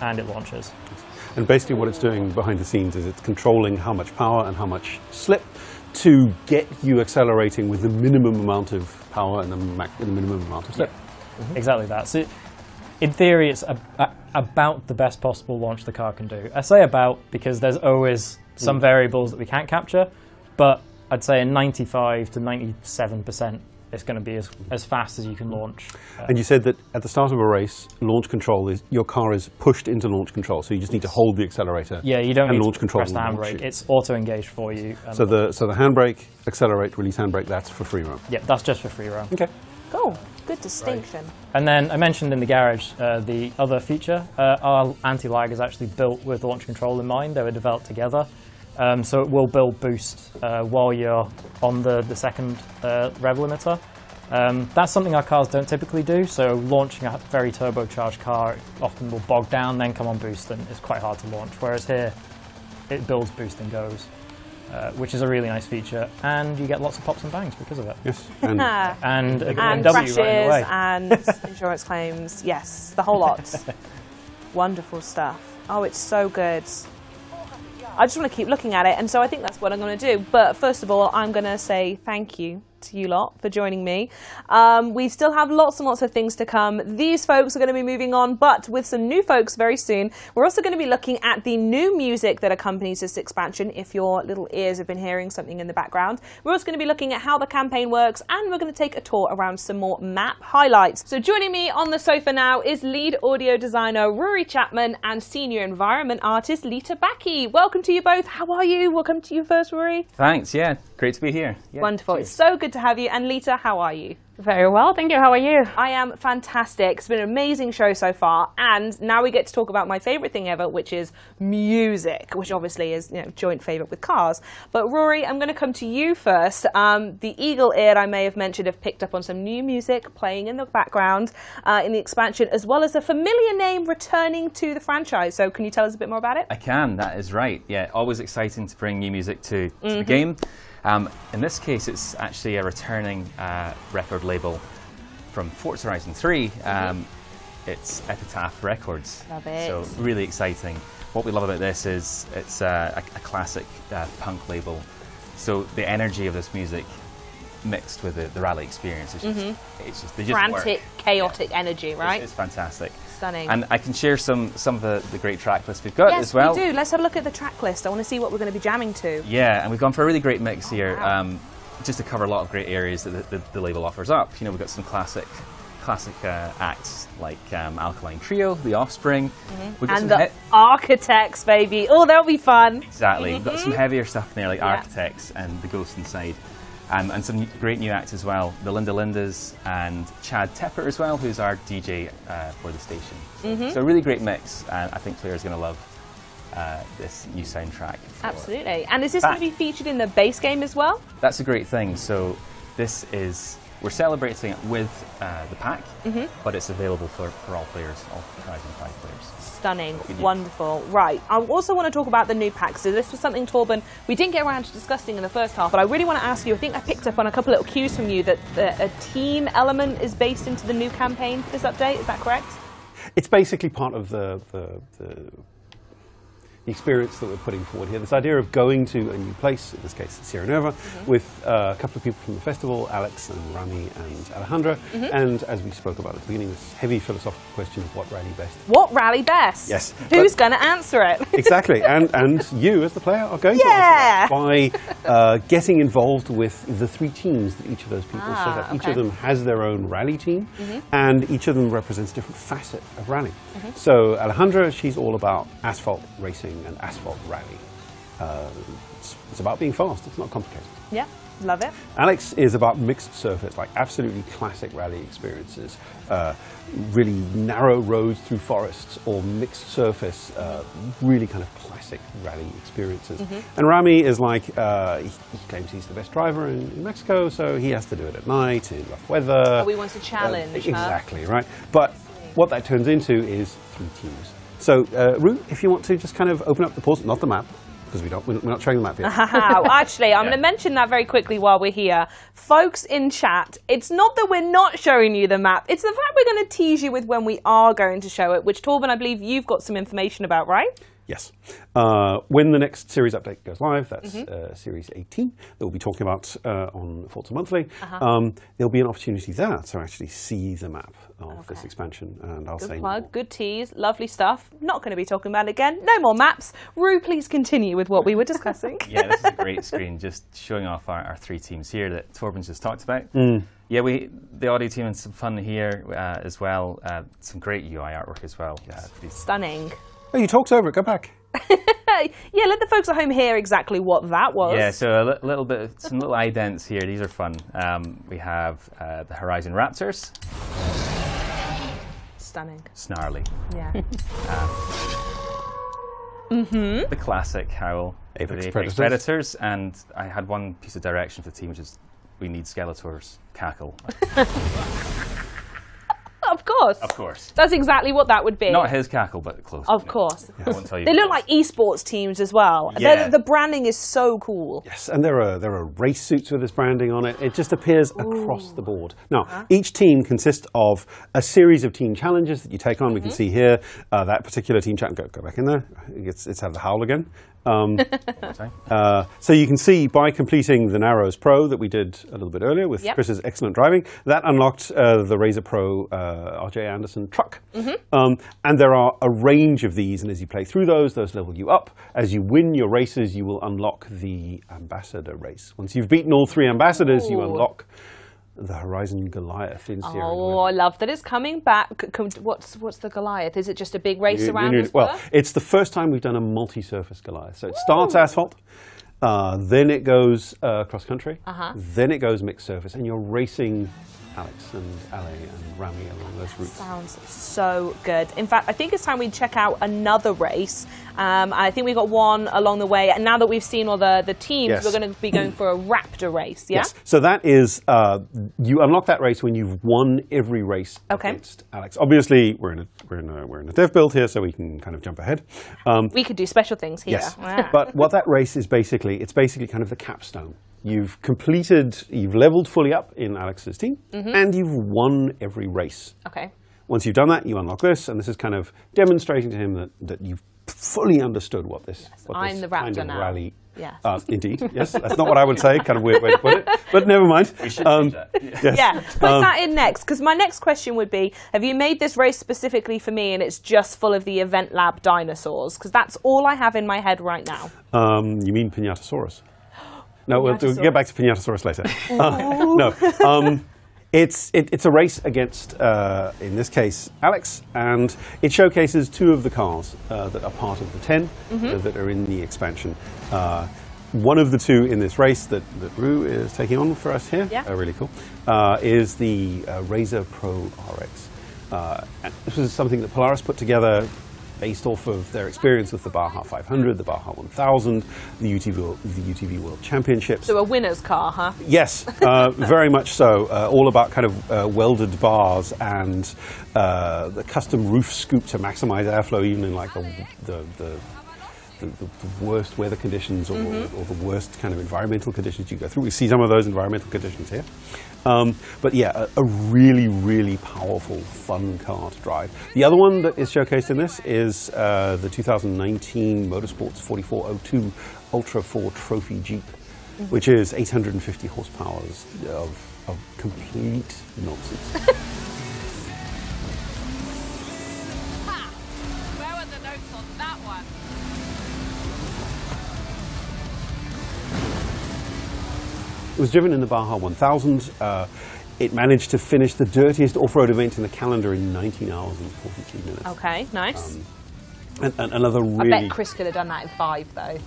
[SPEAKER 6] and it launches.
[SPEAKER 4] And basically what it's doing behind the scenes is it's controlling how much power and how much slip to get you accelerating with the minimum amount of power and the minimum amount of slip.
[SPEAKER 6] Yeah. Exactly that. So in theory, it's about the best possible launch the car can do. I say about because there's always some variables that we can't capture, but I'd say in 95 to 97%, it's going to be as fast as you can launch.
[SPEAKER 4] And you said that at the start of a race, launch control is your car is pushed into launch control, so you just need to hold the accelerator.
[SPEAKER 6] Yeah, you don't need
[SPEAKER 4] launch
[SPEAKER 6] to
[SPEAKER 4] control
[SPEAKER 6] press the handbrake. It's auto-engaged for you.
[SPEAKER 4] So the handbrake, accelerate, release handbrake, that's for free roam.
[SPEAKER 6] Yeah, that's just for free roam.
[SPEAKER 4] Okay.
[SPEAKER 3] Cool. Good distinction.
[SPEAKER 6] Right. And then I mentioned in the garage the other feature. Our anti-lag is actually built with launch control in mind. They were developed together. So it will build boost while you're on the second rev limiter. That's something our cars don't typically do, so launching a very turbocharged car often will bog down, then come on boost, and it's quite hard to launch. Whereas here, it builds boost and goes, which is a really nice feature, and you get lots of pops and bangs because of it.
[SPEAKER 4] Yes.
[SPEAKER 6] And a
[SPEAKER 3] and
[SPEAKER 6] BMW
[SPEAKER 3] crashes
[SPEAKER 6] right in the way.
[SPEAKER 3] and insurance claims. Yes, the whole lot. Wonderful stuff. Oh, it's so good. I just want to keep looking at it, and so I think that's what I'm going to do. But first of all, I'm going to say thank you to you lot for joining me. We still have lots and lots of things to come. These folks are going to be moving on, but with some new folks very soon. We're also going to be looking at the new music that accompanies this expansion, if your little ears have been hearing something in the background. We're also going to be looking at how the campaign works, and we're going to take a tour around some more map highlights. So joining me on the sofa now is lead audio designer Rory Chapman and senior environment artist Lita Backey. Welcome to you both. How are you? Welcome to you first, Rory.
[SPEAKER 7] Thanks, yeah. Great to be here. Yeah,
[SPEAKER 3] Wonderful.
[SPEAKER 7] cheers.
[SPEAKER 3] It's so good to have you. And Lita, how are you?
[SPEAKER 8] Very well, thank you. How are you?
[SPEAKER 3] I am fantastic. It's been an amazing show so far, and now we get to talk about my favourite thing ever, which is music, which obviously is joint favourite with cars. But Rory, I'm going to come to you first. The Eagle Ear I may have mentioned have picked up on some new music playing in the background in the expansion, as well as a familiar name returning to the franchise. So can you tell us a bit more about it?
[SPEAKER 7] I can, that is right. Yeah, always exciting to bring new music to the game. In this case, it's actually a returning record label from Forza Horizon 3. It's Epitaph Records.
[SPEAKER 3] Love it.
[SPEAKER 7] So really exciting. What we love about this is it's a classic punk label. So the energy of this music mixed with the rally experience, it's just they just
[SPEAKER 3] Frantic,
[SPEAKER 7] work.
[SPEAKER 3] chaotic energy, right?
[SPEAKER 7] It's fantastic.
[SPEAKER 3] Stunning.
[SPEAKER 7] And I can share some of the great track lists we've got as well.
[SPEAKER 3] Yes, we do. Let's have a look at the track list. I want to see what we're going to be jamming to.
[SPEAKER 7] Yeah, and we've gone for a really great mix here,
[SPEAKER 3] wow.
[SPEAKER 7] just to cover a lot of great areas that the label offers up. We've got some classic acts like Alkaline Trio, The Offspring. We've got
[SPEAKER 3] And
[SPEAKER 7] some
[SPEAKER 3] the Architects, baby. Oh, that'll be fun.
[SPEAKER 7] exactly. We've got some heavier stuff in there like Architects and The Ghost Inside. And some great new acts as well, the Linda Lindas and Chad Tepper as well, who's our DJ for the station. So a really great mix, and I think players are going to love this new soundtrack.
[SPEAKER 3] Absolutely. And is this going to be featured in the base game as well?
[SPEAKER 7] That's a great thing. So we're celebrating it with the pack, but it's available for all players, all Horizon 5 players.
[SPEAKER 3] Stunning. Wonderful. Right. I also want to talk about the new packs. So this was something, Torben, we didn't get around to discussing in the first half, but I really want to ask you, I think I picked up on a couple little cues from you that a team element is based into the new campaign for this update. Is that correct?
[SPEAKER 4] It's basically part of the experience that we're putting forward here. This idea of going to a new place, in this case Sierra Nova, with a couple of people from the festival, Alex and Rami and Alejandra, and as we spoke about at the beginning, this heavy philosophical question of what rally best.
[SPEAKER 3] What rally best?
[SPEAKER 4] Yes.
[SPEAKER 3] Who's going to answer it?
[SPEAKER 4] Exactly, and you as the player are going to answer that by getting involved with the three teams that each of those people set up. Each of them has their own rally team, and each of them represents a different facet of rally. So Alejandra, she's all about asphalt racing and asphalt rally. It's about being fast, it's not complicated.
[SPEAKER 3] Yeah, love it.
[SPEAKER 4] Alex is about mixed surface, like absolutely classic rally experiences. Really narrow roads through forests, or mixed surface, really kind of classic rally experiences. And Rami is like, he claims he's the best driver in Mexico, so he has to do it at night, in rough weather.
[SPEAKER 3] Oh, he wants a challenge, huh?
[SPEAKER 4] Exactly, right. But what that turns into is three teams. So, Rue, if you want to just kind of open up the pause, not the map, because we're not showing the map yet.
[SPEAKER 3] Actually, I'm going to mention that very quickly while we're here. Folks in chat, it's not that we're not showing you the map, it's the fact we're going to tease you with when we are going to show it, which, Torben, I believe you've got some information about, right?
[SPEAKER 4] Yes. When the next series update goes live, that's Series 18, that we'll be talking about on Forza Monthly, there'll be an opportunity there to actually see the map of this expansion. And I'll say
[SPEAKER 3] Plug,
[SPEAKER 4] more.
[SPEAKER 3] good tease, lovely stuff. Not going to be talking about it again. No more maps. Rue, please continue with what we were discussing.
[SPEAKER 7] Yeah, this is a great screen, just showing off our three teams here that Torben's just talked about. Yeah, the audio team and some fun here as well. Some great UI artwork as well.
[SPEAKER 3] Stunning.
[SPEAKER 4] Oh, you talked over it, go back.
[SPEAKER 3] Yeah, let the folks at home hear exactly what that was.
[SPEAKER 7] Yeah, so a little bit, some little idents here. These are fun. We have the Horizon Raptors.
[SPEAKER 3] Stunning.
[SPEAKER 7] Snarly.
[SPEAKER 3] Yeah.
[SPEAKER 7] The classic Howl.
[SPEAKER 4] Apex
[SPEAKER 7] the Predators. And I had one piece of direction for the team, which is we need Skeletor's cackle.
[SPEAKER 3] Of course.
[SPEAKER 7] Of course.
[SPEAKER 3] That's exactly what that would be.
[SPEAKER 7] Not his cackle, but close.
[SPEAKER 3] Of course.
[SPEAKER 7] I won't tell you.
[SPEAKER 3] They look like esports teams as well.
[SPEAKER 7] Yeah.
[SPEAKER 3] The branding is so cool.
[SPEAKER 4] Yes, and there are race suits with this branding on it. It just appears across the board. Now, each team consists of a series of team challenges that you take on. We can see here that particular team challenge. Go back in there. It's had the howl again. So you can see by completing the Narrows Pro that we did a little bit earlier with Chris's excellent driving, that unlocked the Razor Pro RJ Anderson truck. And there are a range of these, and as you play through those level you up. As you win your races, you will unlock the Ambassador race. Once you've beaten all three Ambassadors, you unlock the Horizon Goliath in Sierra Leone.
[SPEAKER 3] I love that it's coming back. What's the Goliath? Is it just a big race around?
[SPEAKER 4] Well, it's the first time we've done a multi-surface Goliath. So it starts asphalt, then it goes cross country, then it goes mixed surface, and you're racing Alex and Ale and Rami along those routes.
[SPEAKER 3] Sounds so good. In fact, I think it's time we check out another race. I think we got one along the way, and now that we've seen all the teams,
[SPEAKER 4] Yes.
[SPEAKER 3] we're going to be going for a Raptor race, yeah?
[SPEAKER 4] Yes. So that is, you unlock that race when you've won every race
[SPEAKER 3] Okay.
[SPEAKER 4] against Alex. Obviously, we're in a dev build here, so we can kind of jump ahead.
[SPEAKER 3] We could do special things here.
[SPEAKER 4] Yes.
[SPEAKER 3] Wow.
[SPEAKER 4] But what that race is basically, it's basically kind of the capstone. You've leveled fully up in Alex's team, and you've won every race.
[SPEAKER 3] Okay.
[SPEAKER 4] Once you've done that, you unlock this, and this is kind of demonstrating to him that you've fully understood what this
[SPEAKER 3] I'm the
[SPEAKER 4] kind
[SPEAKER 3] Raptor
[SPEAKER 4] of
[SPEAKER 3] now.
[SPEAKER 4] rally.
[SPEAKER 3] Yes.
[SPEAKER 4] Indeed, yes. That's not what I would say. Kind of weird way to put it, but never mind.
[SPEAKER 7] We should change that.
[SPEAKER 4] Yes.
[SPEAKER 3] Yeah, put that in next, because my next question would be, have you made this race specifically for me and it's just full of the Event Lab dinosaurs? Because that's all I have in my head right now.
[SPEAKER 4] You mean Pinatasaurus? No, we'll
[SPEAKER 3] Pinatasaurus.
[SPEAKER 4] get back to Pinatasaurus later. No. It's a race against, in this case, Alex, and it showcases two of the cars that are part of the 10 that are in the expansion. One of the two in this race that Rue is taking on for us here,
[SPEAKER 3] Yeah.
[SPEAKER 4] really cool, is the Razor Pro RX. And this was something that Polaris put together based off of their experience with the Baja 500, the Baja 1000, the UTV World Championships.
[SPEAKER 3] So a winner's car, huh?
[SPEAKER 4] Yes, very much so. All about kind of welded bars and the custom roof scoop to maximize airflow, even in like the worst weather conditions or the worst kind of environmental conditions you go through. We see some of those environmental conditions here. But yeah, a really, really powerful, fun car to drive. The other one that is showcased in this is the 2019 Motorsports 4402 Ultra 4 Trophy Jeep, which is 850 horsepower of complete nonsense.
[SPEAKER 2] Where were the notes on that one?
[SPEAKER 4] It was driven in the Baja 1000. It managed to finish the dirtiest off-road event in the calendar in 19 hours and 42 minutes.
[SPEAKER 3] Okay, nice.
[SPEAKER 4] And another
[SPEAKER 3] I
[SPEAKER 4] really...
[SPEAKER 3] bet Chris could have done that in 5, though.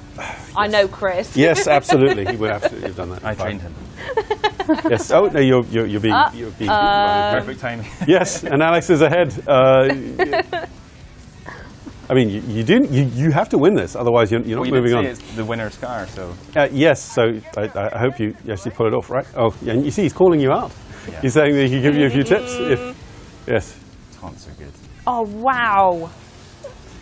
[SPEAKER 3] I know Chris.
[SPEAKER 4] Yes, absolutely. He would absolutely have done that.
[SPEAKER 7] I trained him.
[SPEAKER 4] Yes. Oh, no, you're being... you're being
[SPEAKER 7] Perfect timing.
[SPEAKER 4] yes, and Alex is ahead. I mean, you have to win this, otherwise you're not
[SPEAKER 7] Well, you
[SPEAKER 4] moving
[SPEAKER 7] did
[SPEAKER 4] on.
[SPEAKER 7] say it's the winner's car, so...
[SPEAKER 4] Yes, so I hope you pull it off, right? Oh, yeah, and you see, he's calling you out.
[SPEAKER 7] Yeah.
[SPEAKER 4] He's saying that he can give you a few tips. Yes.
[SPEAKER 7] Taunts are good.
[SPEAKER 3] Oh, wow.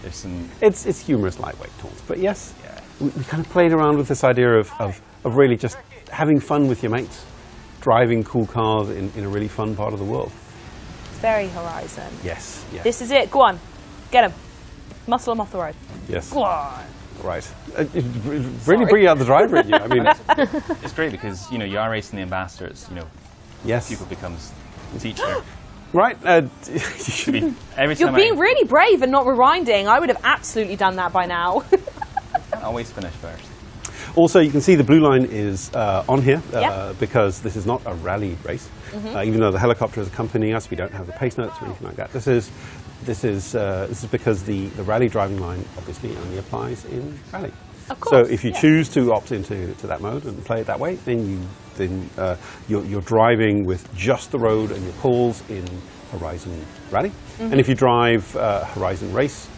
[SPEAKER 7] There's some...
[SPEAKER 4] It's humorous, lightweight taunts. But yes,
[SPEAKER 7] Yeah.
[SPEAKER 4] we kind of played around with this idea of really just having fun with your mates, driving cool cars in a really fun part of the world.
[SPEAKER 3] It's very Horizon.
[SPEAKER 4] Yes, yes.
[SPEAKER 3] This is it. Go on. Get him. Muscle him off the road.
[SPEAKER 4] Yes.
[SPEAKER 3] Go on.
[SPEAKER 4] Right. Really bring out the driver in you. I mean,
[SPEAKER 7] It's great because, you know, you are racing the ambassadors, you know,
[SPEAKER 4] yes.
[SPEAKER 7] people becomes teacher.
[SPEAKER 4] Right.
[SPEAKER 7] You should be, every
[SPEAKER 3] You're
[SPEAKER 7] time
[SPEAKER 3] being really brave and not rewinding. I would have absolutely done that by now.
[SPEAKER 7] I always finish first.
[SPEAKER 4] Also, you can see the blue line is on here
[SPEAKER 3] Yep.
[SPEAKER 4] because this is not a rally race. Even though the helicopter is accompanying us, we don't have the pace notes or anything like that. This is because the rally driving line obviously only applies in rally.
[SPEAKER 3] Of course,
[SPEAKER 4] So if you
[SPEAKER 3] yeah.
[SPEAKER 4] choose to opt into that mode and play it that way, then you're driving with just the road and your calls in Horizon Rally. And if you drive Horizon Race,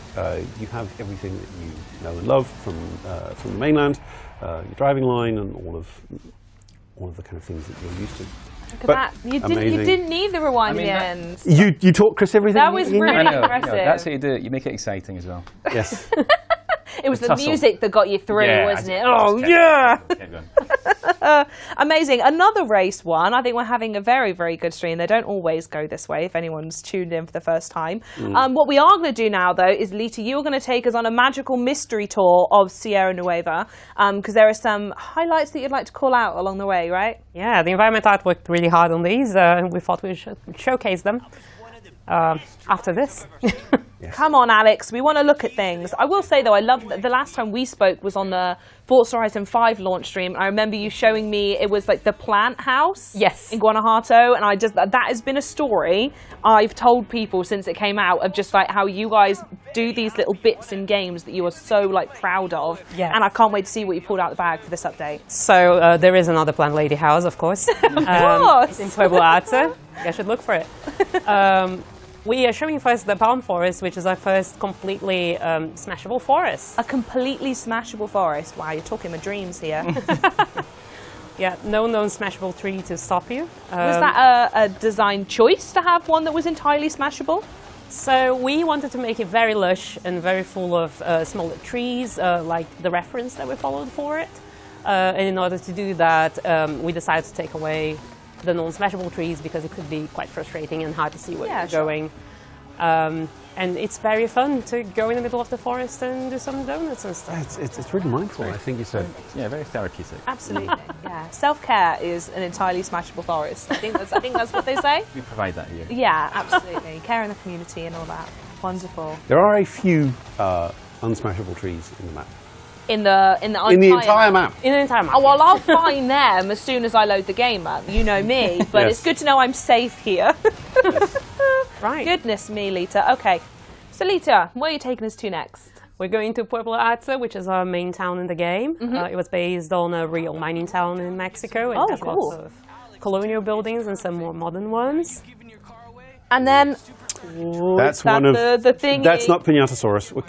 [SPEAKER 4] you have everything that you know and love from the mainland, your driving line, and all of the kind of things that you're used to.
[SPEAKER 3] Look at
[SPEAKER 4] But
[SPEAKER 3] that. You
[SPEAKER 4] amazing.
[SPEAKER 3] didn't need the rewind
[SPEAKER 7] I mean,
[SPEAKER 3] at
[SPEAKER 7] that-
[SPEAKER 3] the end.
[SPEAKER 4] You taught Chris everything.
[SPEAKER 3] That was
[SPEAKER 4] he knew?
[SPEAKER 3] really
[SPEAKER 7] I know,
[SPEAKER 3] impressive.
[SPEAKER 7] that's how you do it. You make it exciting as well.
[SPEAKER 4] Yes.
[SPEAKER 3] It was the
[SPEAKER 7] tussle.
[SPEAKER 3] music that got you through,
[SPEAKER 7] Yeah,
[SPEAKER 3] wasn't
[SPEAKER 7] I
[SPEAKER 3] it?
[SPEAKER 7] just
[SPEAKER 3] Oh,
[SPEAKER 7] kept-
[SPEAKER 3] yeah.
[SPEAKER 7] kept going.
[SPEAKER 3] Amazing. Another race one. I think we're having a very, very good stream. They don't always go this way if anyone's tuned in for the first time. What we are going to do now, though, is Lita, you're going to take us on a magical mystery tour of Sierra Nueva because there are some highlights that you'd like to call out along the way, right?
[SPEAKER 8] Yeah, the environment art worked really hard on these. We thought we should showcase them. after this.
[SPEAKER 3] Come on, Alex, we want to look at things. I will say, though, I love that the last time we spoke was on the Forza Horizon 5 launch stream. I remember you showing me it was like the plant house
[SPEAKER 8] Yes.
[SPEAKER 3] in Guanajuato, and that has been a story I've told people since it came out of just like how you guys do these little bits in games that you are so like proud of.
[SPEAKER 8] Yes.
[SPEAKER 3] And I can't wait to see what you pulled out of the bag for this update.
[SPEAKER 8] So there is another plant lady house, of course.
[SPEAKER 3] Of course.
[SPEAKER 8] In Pueblo Alto. I should look for it. We are showing first the palm forest, which is our first completely smashable forest.
[SPEAKER 3] A completely smashable forest. Wow, you're talking my dreams here.
[SPEAKER 8] Yeah, no known smashable tree to stop you.
[SPEAKER 3] Was that a design choice to have one that was entirely smashable?
[SPEAKER 8] So we wanted to make it very lush and very full of smaller trees, like the reference that we followed for it. And in order to do that, we decided to take away the non-smashable trees because it could be quite frustrating and hard to see where you're going. And it's very fun to go in the middle of the forest and do some donuts and stuff.
[SPEAKER 4] It's really mindful, I think you said.
[SPEAKER 7] Yeah, very therapeutic.
[SPEAKER 3] Absolutely. Yeah. Self-care is an entirely smashable forest. I think that's what they say.
[SPEAKER 7] We provide that here.
[SPEAKER 3] Yeah, absolutely. Care in the community and all that. Wonderful.
[SPEAKER 4] There are a few unsmashable trees in the map.
[SPEAKER 3] In the
[SPEAKER 4] entire map.
[SPEAKER 8] In an entire map.
[SPEAKER 3] Oh, well, I'll find them as soon as I load the game up. You know me, but
[SPEAKER 4] Yes.
[SPEAKER 3] it's good to know I'm safe here.
[SPEAKER 8] Right.
[SPEAKER 3] Goodness me, Lita. Okay. So, Lita, where are you taking us to next?
[SPEAKER 8] We're going to Pueblo Alto, which is our main town in the game. It was based on a real mining town in Mexico. It has
[SPEAKER 3] cool.
[SPEAKER 8] lots of colonial buildings and some more modern ones.
[SPEAKER 3] And then
[SPEAKER 4] That's one of
[SPEAKER 3] the thing.
[SPEAKER 4] That's not Pinatasaurus. What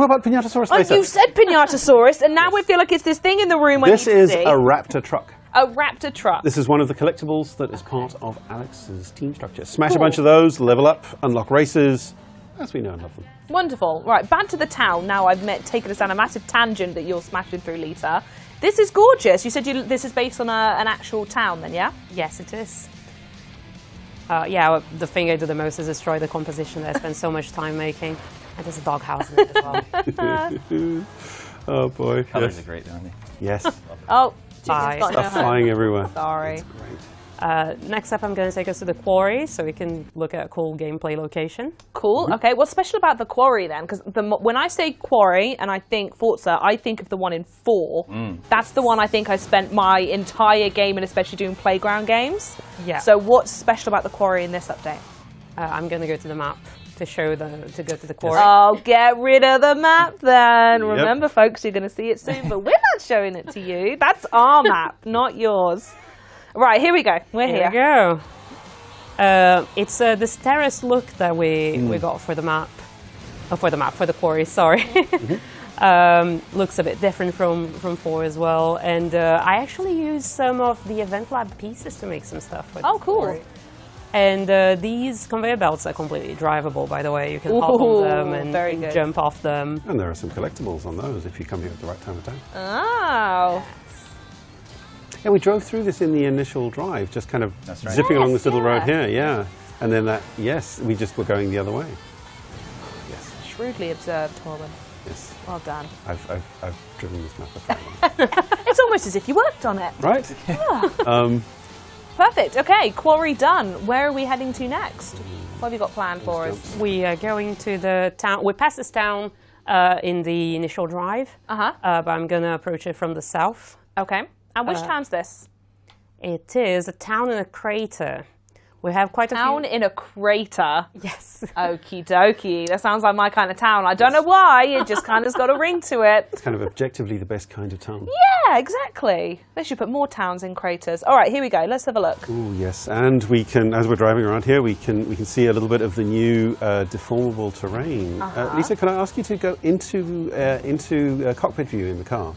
[SPEAKER 4] about Pinatasaurus later?
[SPEAKER 3] You said Pinatasaurus, and now we feel like it's this thing in the room.
[SPEAKER 4] This
[SPEAKER 3] I need to
[SPEAKER 4] is
[SPEAKER 3] see.
[SPEAKER 4] a raptor truck.
[SPEAKER 3] A raptor truck.
[SPEAKER 4] This is one of the collectibles that is part of Alex's team structure. Smash a bunch of those, level up, unlock races, as we know and love them.
[SPEAKER 3] Wonderful. Right, back to the town. Now I've taken us down a massive tangent that you're smashing through, Lita. This is gorgeous. You said this is based on an actual town then, yeah?
[SPEAKER 8] Yes, it is. Yeah, the thing I do the most is destroy the composition that I spend so much time making. And there's a doghouse in it as well.
[SPEAKER 4] Oh boy.
[SPEAKER 7] Colours
[SPEAKER 4] Yes.
[SPEAKER 7] are great, aren't they?
[SPEAKER 4] Yes.
[SPEAKER 3] Oh,
[SPEAKER 8] Bye.
[SPEAKER 3] Jason's got
[SPEAKER 4] Stuff
[SPEAKER 3] no
[SPEAKER 4] flying
[SPEAKER 3] home.
[SPEAKER 4] everywhere.
[SPEAKER 3] Sorry.
[SPEAKER 4] Great.
[SPEAKER 8] Next up, I'm going to take us to the quarry so we can look at a cool gameplay location.
[SPEAKER 3] Cool. Okay. What's special about the quarry then? Because when I say quarry and I think Forza, I think of the one in 4. That's the one I think I spent my entire game and especially doing playground games.
[SPEAKER 8] Yeah.
[SPEAKER 3] So what's special about the quarry in this update?
[SPEAKER 8] I'm going to go to the map to go to the quarry.
[SPEAKER 3] Oh, get rid of the map then.
[SPEAKER 4] Yep.
[SPEAKER 3] Remember, folks, you're going to see it soon, but we're not showing it to you. That's our map, not yours. Right, here we go. We're here.
[SPEAKER 8] Here we go. It's this terrace look that we got for the map. Oh, for the quarry, sorry. Looks a bit different from 4 as well. And I actually used some of the Event Lab pieces to make some stuff with
[SPEAKER 3] Oh,
[SPEAKER 8] the
[SPEAKER 3] cool.
[SPEAKER 8] quarry. And these conveyor belts are completely drivable, by the way. You can hop on them and jump off them.
[SPEAKER 4] And there are some collectibles on those if you come here at the right time of day.
[SPEAKER 3] Oh.
[SPEAKER 4] Yeah, we drove through this in the initial drive, just kind of
[SPEAKER 7] That's right.
[SPEAKER 4] zipping along
[SPEAKER 3] Yes,
[SPEAKER 4] this little road
[SPEAKER 3] yeah.
[SPEAKER 4] here, yeah. And then we just were going the other way. Yes,
[SPEAKER 3] Shrewdly observed, Torben.
[SPEAKER 4] yes.
[SPEAKER 3] Well done.
[SPEAKER 4] I've driven this map before.
[SPEAKER 3] It's almost as if you worked on it.
[SPEAKER 4] Right?
[SPEAKER 3] Perfect. Okay, quarry done. Where are we heading to next? What have you got planned for us?
[SPEAKER 8] We are going to the town. We passed this town in the initial drive,
[SPEAKER 3] Uh-huh.
[SPEAKER 8] but I'm going to approach it from the south.
[SPEAKER 3] Okay. And which town's this?
[SPEAKER 8] It is a town in a crater. We have quite a
[SPEAKER 3] Town
[SPEAKER 8] few...
[SPEAKER 3] in a crater.
[SPEAKER 8] Yes.
[SPEAKER 3] Okie dokie. That sounds like my kind of town. I don't know why. It just kind of's got a ring to it.
[SPEAKER 4] It's kind of objectively the best kind of town.
[SPEAKER 3] Yeah, exactly. They should put more towns in craters. All right, here we go. Let's have a look.
[SPEAKER 4] Oh yes, and we can, as we're driving around here, we can see a little bit of the new deformable terrain. Lisa, can I ask you to go into cockpit view in the car?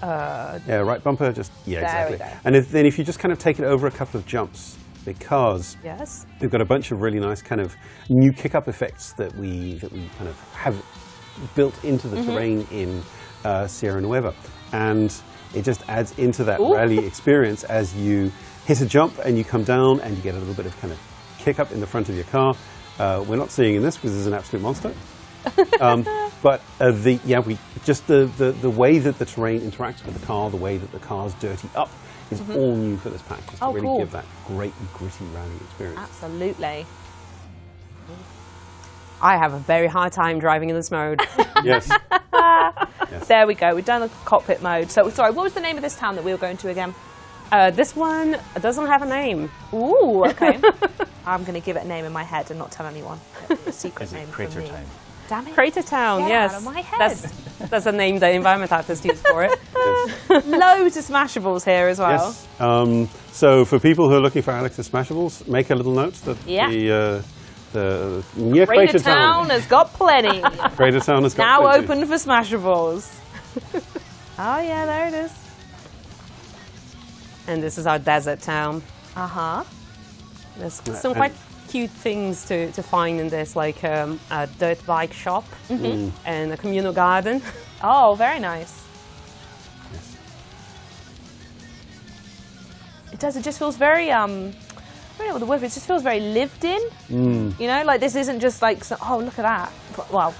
[SPEAKER 4] Yeah, right bumper. Just
[SPEAKER 3] There
[SPEAKER 4] exactly.
[SPEAKER 3] we go.
[SPEAKER 4] And then if you just kind of take it over a couple of jumps, because
[SPEAKER 8] Yes.
[SPEAKER 4] we've got a bunch of really nice kind of new kick-up effects that we kind of have built into the terrain in Sierra Nueva, and it just adds into that rally experience as you hit a jump and you come down and you get a little bit of kind of kick-up in the front of your car. We're not seeing in this because it's an absolute monster. But the way that the terrain interacts with the car, the way that the car's dirty up, is all new for this pack, just to really
[SPEAKER 3] cool.
[SPEAKER 4] give that great gritty rally experience.
[SPEAKER 3] Absolutely.
[SPEAKER 8] I have a very hard time driving in this mode.
[SPEAKER 4] Yes.
[SPEAKER 3] There we go. We've done the cockpit mode. So, sorry, what was the name of this town that we were going to again?
[SPEAKER 8] This one doesn't have a name.
[SPEAKER 3] Ooh, okay. I'm going to give it a name in my head and not tell anyone. A secret
[SPEAKER 7] Is
[SPEAKER 3] name
[SPEAKER 7] it
[SPEAKER 3] from
[SPEAKER 7] Crater
[SPEAKER 3] me.
[SPEAKER 7] Town?
[SPEAKER 3] Damn it.
[SPEAKER 8] Crater Town,
[SPEAKER 3] Get
[SPEAKER 8] yes.
[SPEAKER 3] out of my head.
[SPEAKER 8] That's a name the environment artist used for it.
[SPEAKER 3] Loads of Smashables here as well.
[SPEAKER 4] Yes. So for people who are looking for Alex's Smashables, make a little note that
[SPEAKER 3] Yeah.
[SPEAKER 4] the near
[SPEAKER 3] Crater Town has got plenty.
[SPEAKER 4] Crater Town has got
[SPEAKER 3] Now
[SPEAKER 4] plenty.
[SPEAKER 3] open for Smashables. Oh yeah, there it is.
[SPEAKER 8] And this is our desert town.
[SPEAKER 3] Uh-huh.
[SPEAKER 8] There's some quite cute things to find in this, like a dirt bike shop and a communal garden.
[SPEAKER 3] Oh, very nice. It does. It just feels very I don't know what the word is. It just feels very lived in. You know, like this isn't just like oh look at that. Well,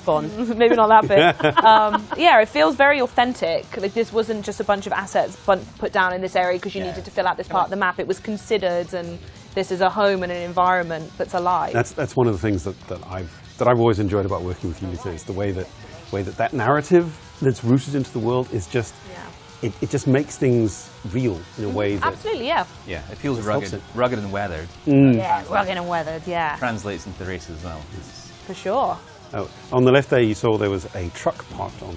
[SPEAKER 8] Gone.
[SPEAKER 3] maybe not that bit. Yeah, it feels very authentic. Like this wasn't just a bunch of assets put down in this area because you needed to fill out this part of the map. It was considered, and this is a home and an environment that's alive.
[SPEAKER 4] That's one of the things that I've always enjoyed about working with Unity is the way that narrative that's rooted into the world is just it just makes things real in a way that
[SPEAKER 3] Absolutely, yeah.
[SPEAKER 7] Yeah, it feels
[SPEAKER 4] helps
[SPEAKER 7] rugged and weathered.
[SPEAKER 3] Yeah, rugged and weathered, yeah,
[SPEAKER 7] Translates into the race as well.
[SPEAKER 3] for sure.
[SPEAKER 4] Oh, on the left there, you saw there was a truck parked on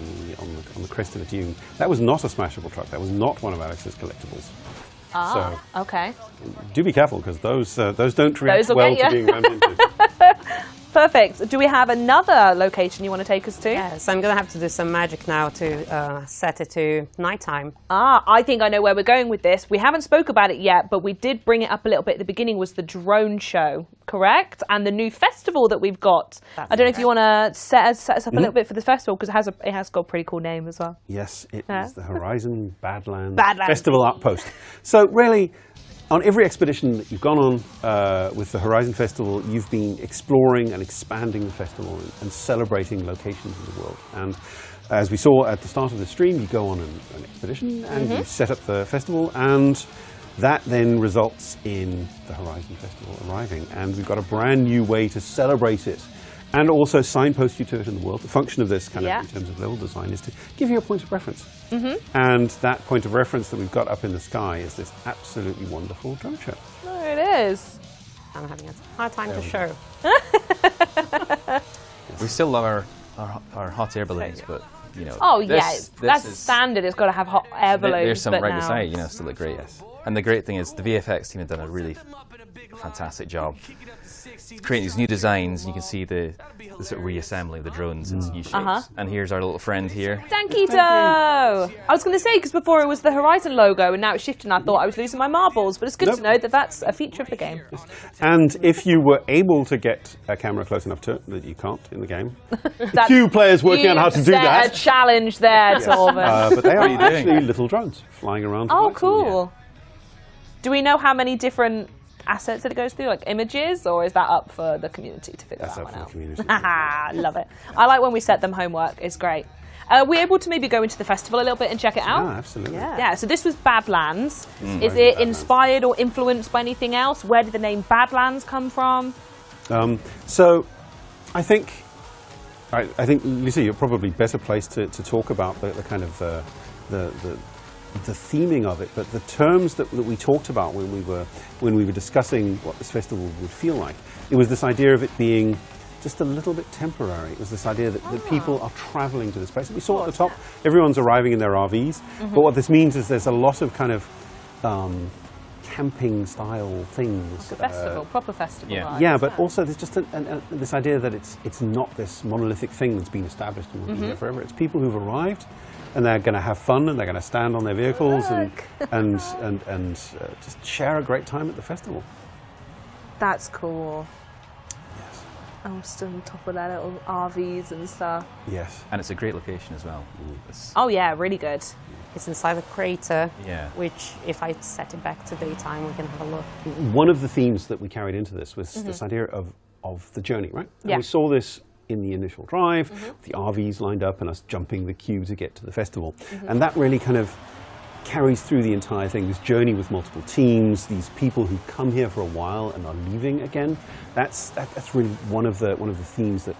[SPEAKER 4] the crest of a dune. That was not a smashable truck. That was not one of Alex's collectibles.
[SPEAKER 3] Ah, okay.
[SPEAKER 4] So do be careful because those don't react
[SPEAKER 3] Those will
[SPEAKER 4] well
[SPEAKER 3] get
[SPEAKER 4] to
[SPEAKER 3] you.
[SPEAKER 4] being rammed into.
[SPEAKER 3] Perfect. Do we have another location you want to take us to?
[SPEAKER 8] Yes, I'm going to have to do some magic now to set it to nighttime.
[SPEAKER 3] Ah, I think I know where we're going with this. We haven't spoke about it yet, but we did bring it up a little bit at the beginning, was the drone show, correct? And the new festival that we've got.
[SPEAKER 8] That's
[SPEAKER 3] I don't know if you want to set us up a little bit for the festival, because it has got a pretty cool name as well.
[SPEAKER 4] Yes, it is the Horizon Badlands
[SPEAKER 3] Badlands.
[SPEAKER 4] Festival Outpost. So really, on every expedition that you've gone on with the Horizon Festival, you've been exploring and expanding the festival and celebrating locations in the world. And as we saw at the start of the stream, you go on an expedition and you set up the festival, and that then results in the Horizon Festival arriving. And we've got a brand new way to celebrate it and also signpost you to it in the world. The function of this kind of in terms of level design is to give you a point of reference. And that point of reference that we've got up in the sky is this absolutely wonderful drone show.
[SPEAKER 3] There it is.
[SPEAKER 8] I'm having a hard time to show.
[SPEAKER 7] We still love our hot air balloons, but you know.
[SPEAKER 3] Oh,
[SPEAKER 7] this
[SPEAKER 3] that's
[SPEAKER 7] is-
[SPEAKER 3] standard. It's got to have hot air balloons.
[SPEAKER 7] There's some
[SPEAKER 3] but
[SPEAKER 7] right
[SPEAKER 3] now-
[SPEAKER 7] beside, you know, still look great. And the great thing is the VFX team have done a really fantastic job creating these new designs, and you can see the sort of reassembling of the drones into new shapes. And here's our little friend here.
[SPEAKER 3] Dankito! I was going to say, because before it was the Horizon logo and now it's shifted, and I thought I was losing my marbles, but it's good to know that that's a feature of the game.
[SPEAKER 4] And if you were able to get a camera close enough to it, that you can't in the game, a few players working out how to do
[SPEAKER 3] Set
[SPEAKER 4] that.
[SPEAKER 3] a challenge there, Torben.
[SPEAKER 4] But they are
[SPEAKER 7] are you doing?
[SPEAKER 4] actually little drones flying around.
[SPEAKER 3] Oh,
[SPEAKER 4] to collect them.
[SPEAKER 3] cool. Do we know how many different assets that it goes through, like images, or is that up for the community to figure
[SPEAKER 4] That's
[SPEAKER 3] that
[SPEAKER 4] up
[SPEAKER 3] one
[SPEAKER 4] for the
[SPEAKER 3] out?
[SPEAKER 4] community.
[SPEAKER 3] Haha, love it. I like when we set them homework. It's great. Are we able to maybe go into the festival a little bit and check it out?
[SPEAKER 4] Ah, absolutely.
[SPEAKER 3] Yeah, so this was Badlands. Is
[SPEAKER 4] Right,
[SPEAKER 3] it
[SPEAKER 4] Badlands.
[SPEAKER 3] inspired or influenced by anything else? Where did the name Badlands come from?
[SPEAKER 4] So, I think, Lisa, you're probably better placed to talk about the kind of the theming of it, but the terms that we talked about when we were discussing what this festival would feel like. It was this idea of it being just a little bit temporary. It was this idea that people are traveling to this place. We saw at the top, everyone's arriving in their RVs, but what this means is there's a lot of kind of camping style things.
[SPEAKER 3] The festival, proper festival.
[SPEAKER 7] yeah.
[SPEAKER 3] vibes.
[SPEAKER 4] Yeah, but also there's just this idea that it's not this monolithic thing that's been established and will be there forever. It's people who've arrived, and they're going to have fun, and they're going to stand on their vehicles and just share a great time at the festival.
[SPEAKER 3] That's cool.
[SPEAKER 4] Yes.
[SPEAKER 3] Oh, still on top of their little RVs and stuff.
[SPEAKER 4] Yes.
[SPEAKER 7] And it's a great location as well. It's-
[SPEAKER 3] Oh yeah, really good.
[SPEAKER 8] It's inside the crater,
[SPEAKER 7] Yeah.
[SPEAKER 8] which if I set it back to daytime, we can have a look.
[SPEAKER 4] One of the themes that we carried into this was this idea of the journey, right? And
[SPEAKER 3] Yeah.
[SPEAKER 4] we saw this in the initial drive, the RVs lined up and us jumping the queue to get to the festival. And that really kind of carries through the entire thing. This journey with multiple teams, these people who come here for a while and are leaving again. That's really one of the themes that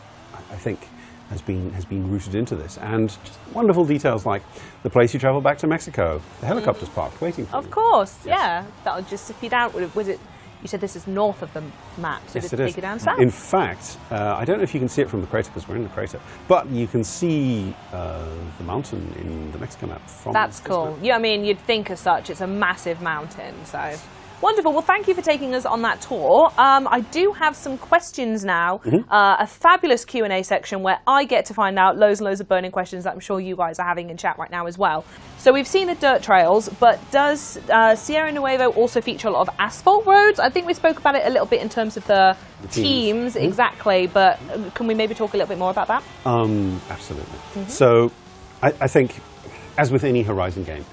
[SPEAKER 4] I think has been rooted into this. And just wonderful details like the place you travel back to Mexico, the helicopter's parked waiting for you.
[SPEAKER 3] Of course,
[SPEAKER 4] Yes.
[SPEAKER 3] yeah. That'll just if you down. Was it? You said this is north of the map, so
[SPEAKER 4] Yes,
[SPEAKER 3] did
[SPEAKER 4] it
[SPEAKER 3] it
[SPEAKER 4] is.
[SPEAKER 3] take you down south?
[SPEAKER 4] In fact, I don't know if you can see it from the crater because we're in the crater, but you can see the mountain in the Mexico map from
[SPEAKER 3] That's
[SPEAKER 4] this
[SPEAKER 3] cool.
[SPEAKER 4] map.
[SPEAKER 3] Yeah, I mean, you'd think as such, it's a massive mountain, so. Wonderful. Well, thank you for taking us on that tour. I do have some questions now. A fabulous Q&A section where I get to find out loads and loads of burning questions that I'm sure you guys are having in chat right now as well. So we've seen the dirt trails, but does Sierra Nuevo also feature a lot of asphalt roads? I think we spoke about it a little bit in terms of the teams, exactly, but can we maybe talk a little bit more about that?
[SPEAKER 4] Absolutely. So I think, as with any Horizon game,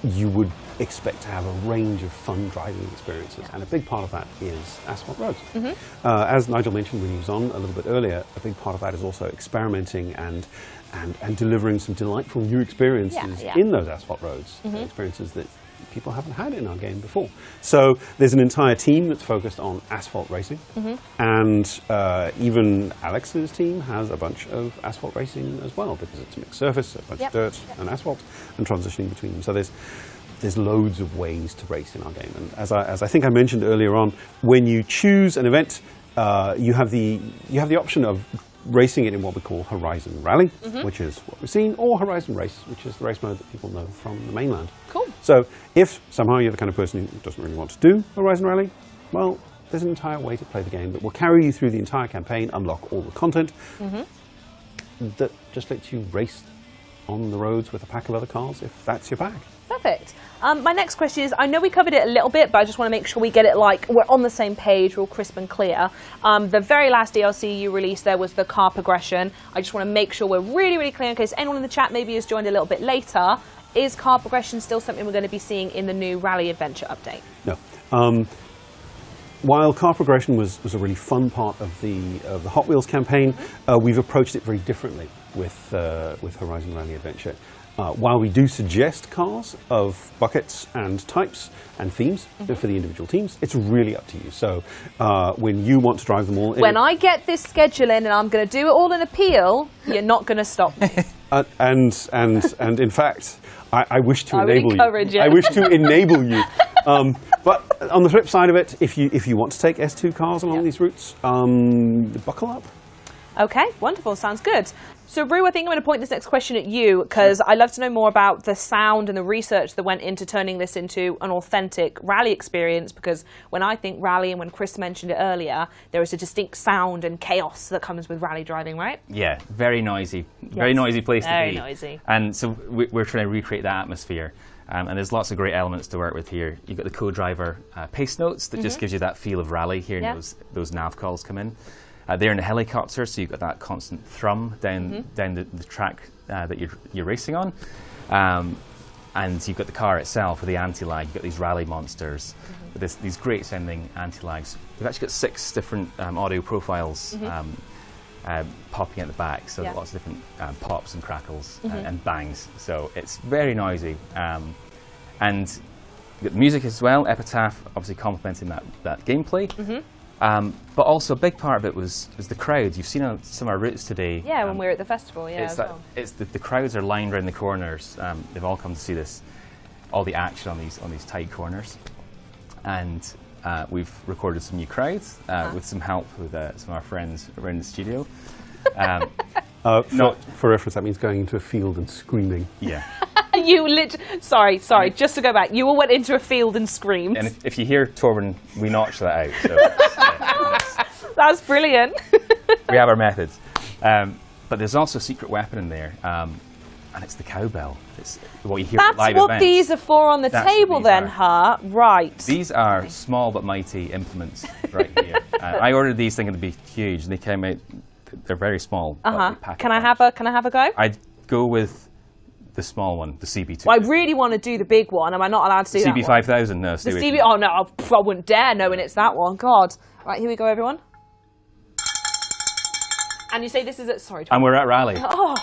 [SPEAKER 4] you would expect to have a range of fun driving experiences, and a big part of that is asphalt roads. As Nigel mentioned when he was on a little bit earlier, a big part of that is also experimenting and delivering some delightful new experiences in those asphalt roads, experiences that people haven't had in our game before. So there's an entire team that's focused on asphalt racing, and even Alex's team has a bunch of asphalt racing as well, because it's a mixed surface, a bunch of dirt and asphalt, and transitioning between them. So there's loads of ways to race in our game, and as I think I mentioned earlier on, when you choose an event, you have the option of racing it in what we call Horizon Rally, which is what we've seen, or Horizon Race, which is the race mode that people know from the mainland.
[SPEAKER 3] Cool.
[SPEAKER 4] So if somehow you're the kind of person who doesn't really want to do Horizon Rally, well, there's an entire way to play the game that will carry you through the entire campaign, unlock all the content, that just lets you race on the roads with a pack of other cars if that's your bag.
[SPEAKER 3] Perfect. My next question is, I know we covered it a little bit, but I just want to make sure we get it like we're on the same page, we're all crisp and clear. The very last DLC you released there was the car progression. I just want to make sure we're really, really clear in case anyone in the chat maybe has joined a little bit later. Is car progression still something we're going to be seeing in the new Rally Adventure update?
[SPEAKER 4] No. While car progression was a really fun part of the Hot Wheels campaign, we've approached it very differently with Horizon Rally Adventure. While we do suggest cars of buckets and types and themes for the individual teams, it's really up to you. So when you want to drive them all...
[SPEAKER 3] When I get this schedule in and I'm going to do it all in appeal, you're not going to stop me.
[SPEAKER 4] And in fact, I wish to enable you.
[SPEAKER 3] I
[SPEAKER 4] I wish to enable you. But on the flip side of it, if you want to take S2 cars along these routes, buckle up.
[SPEAKER 3] Okay, wonderful. Sounds good. So, Rue, I think I'm going to point this next question at you because I'd love to know more about the sound and the research that went into turning this into an authentic rally experience, because when I think rally, and when Chris mentioned it earlier, there is a distinct sound and chaos that comes with rally driving, right?
[SPEAKER 7] Yeah, very noisy. Very noisy place to be.
[SPEAKER 3] Very noisy.
[SPEAKER 7] And so we're trying to recreate that atmosphere. And there's lots of great elements to work with here. You've got the co-driver pace notes that just gives you that feel of rally, hearing those nav calls come in. They're in a helicopter, so you've got that constant thrum down the track that you're racing on. And you've got the car itself with the anti-lag. You've got these rally monsters with these great sounding anti-lags. We've actually got 6 different audio profiles popping at the back, so lots of different pops and crackles and bangs. So it's very noisy. And you've got the music as well, Epitaph obviously complementing that gameplay. But also a big part of it was the crowds. You've seen on some of our routes today.
[SPEAKER 3] Yeah, when we were at the festival,
[SPEAKER 7] It's the crowds are lined around the corners. They've all come to see all the action on these tight corners. And we've recorded some new crowds with some help with some of our friends around the studio.
[SPEAKER 4] For reference, that means going into a field and screaming.
[SPEAKER 7] Yeah.
[SPEAKER 3] Sorry, just to go back, you all went into a field and screamed.
[SPEAKER 7] And if you hear Torben, we notch that out. So,
[SPEAKER 3] That's brilliant.
[SPEAKER 7] we have our methods. But there's also a secret weapon in there, and it's the cowbell. It's what you hear at live
[SPEAKER 3] That's what
[SPEAKER 7] events.
[SPEAKER 3] these are for on the table then, huh? Right.
[SPEAKER 7] These are small but mighty implements right here. I ordered these thinking they'd be huge, and they came out, they're very small.
[SPEAKER 3] Can I have a go?
[SPEAKER 7] I'd go with the small one, the CB2.
[SPEAKER 3] Well, I really want to do the big one. Am I not allowed to do that one?
[SPEAKER 7] CB5000, no.
[SPEAKER 3] The CB, oh no, I wouldn't dare knowing it's that one. God. Right, here we go, everyone. And you say this is at, sorry.
[SPEAKER 7] And we're at Rally.
[SPEAKER 3] Oh,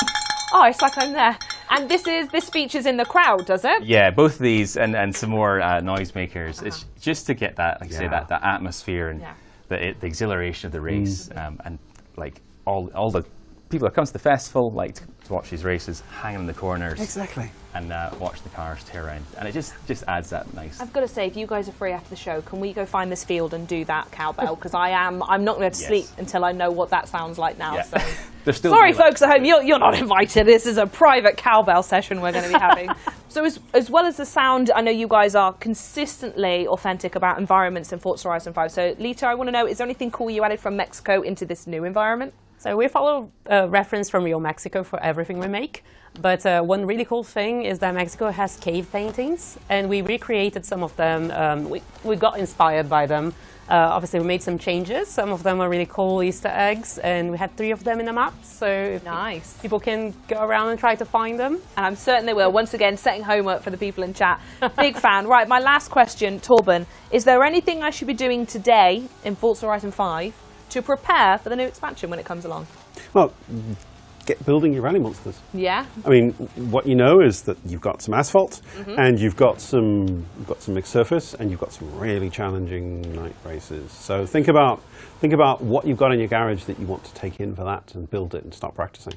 [SPEAKER 3] it's like I'm there. And this features in the crowd, does it?
[SPEAKER 7] Yeah, both of these and some more noisemakers. It's just to get that, like I say, that atmosphere and the exhilaration of the race, and like all the people that come to the festival like to watch these races, hang in the corners,
[SPEAKER 4] Exactly.
[SPEAKER 7] and watch the cars tear around, and it just adds that nice.
[SPEAKER 3] I've got to say, if you guys are free after the show, can we go find this field and do that cowbell? Because I'm not going to sleep until I know what that sounds like now.
[SPEAKER 7] Yeah.
[SPEAKER 3] So.
[SPEAKER 7] There's still
[SPEAKER 3] Sorry, folks at home, you're not invited. This is a private cowbell session we're going to be having. So as well as the sound, I know you guys are consistently authentic about environments in Forza Horizon 5. So Lita, I want to know, is there anything cool you added from Mexico into this new environment?
[SPEAKER 8] So we follow a reference from Rio, Mexico for everything we make. But one really cool thing is that Mexico has cave paintings, and we recreated some of them. We got inspired by them. Obviously, we made some changes. Some of them are really cool Easter eggs, and we had 3 of them in the map. So
[SPEAKER 3] nice.
[SPEAKER 8] People can go around and try to find them.
[SPEAKER 3] And I'm certain they will. Once again, setting homework for the people in chat. Big fan. Right, my last question, Torben. Is there anything I should be doing today in Forza Horizon 5 to prepare for the new expansion when it comes along?
[SPEAKER 4] Well, get building your rally monsters.
[SPEAKER 3] Yeah.
[SPEAKER 4] I mean, what you know is that you've got some asphalt, and you've got some mixed surface, and you've got some really challenging night races. So think about what you've got in your garage that you want to take in for that, and build it and start practicing.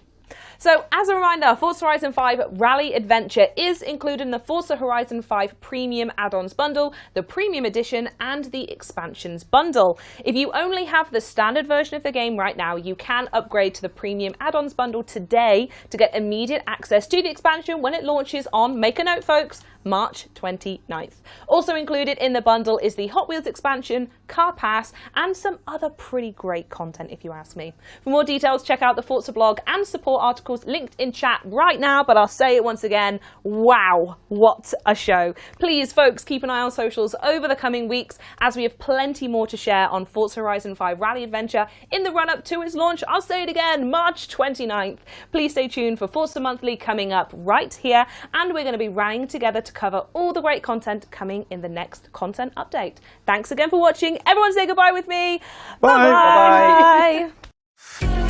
[SPEAKER 3] So, as a reminder, Forza Horizon 5 Rally Adventure is included in the Forza Horizon 5 Premium Add-ons bundle, the Premium Edition, and the Expansions bundle. If you only have the standard version of the game right now, you can upgrade to the Premium Add-ons bundle today to get immediate access to the expansion when it launches on, make a note folks, March 29th. Also included in the bundle is the Hot Wheels expansion, Car Pass, and some other pretty great content if you ask me. For more details, check out the Forza blog and support articles linked in chat right now, but I'll say it once again, wow, what a show. Please folks, keep an eye on socials over the coming weeks as we have plenty more to share on Forza Horizon 5 Rally Adventure in the run-up to its launch. I'll say it again, March 29th. Please stay tuned for Forza Monthly coming up right here, and we're going to be rallying together to cover all the great content coming in the next content update. Thanks again for watching. Everyone say goodbye with me.
[SPEAKER 4] Bye.
[SPEAKER 3] Bye. Bye.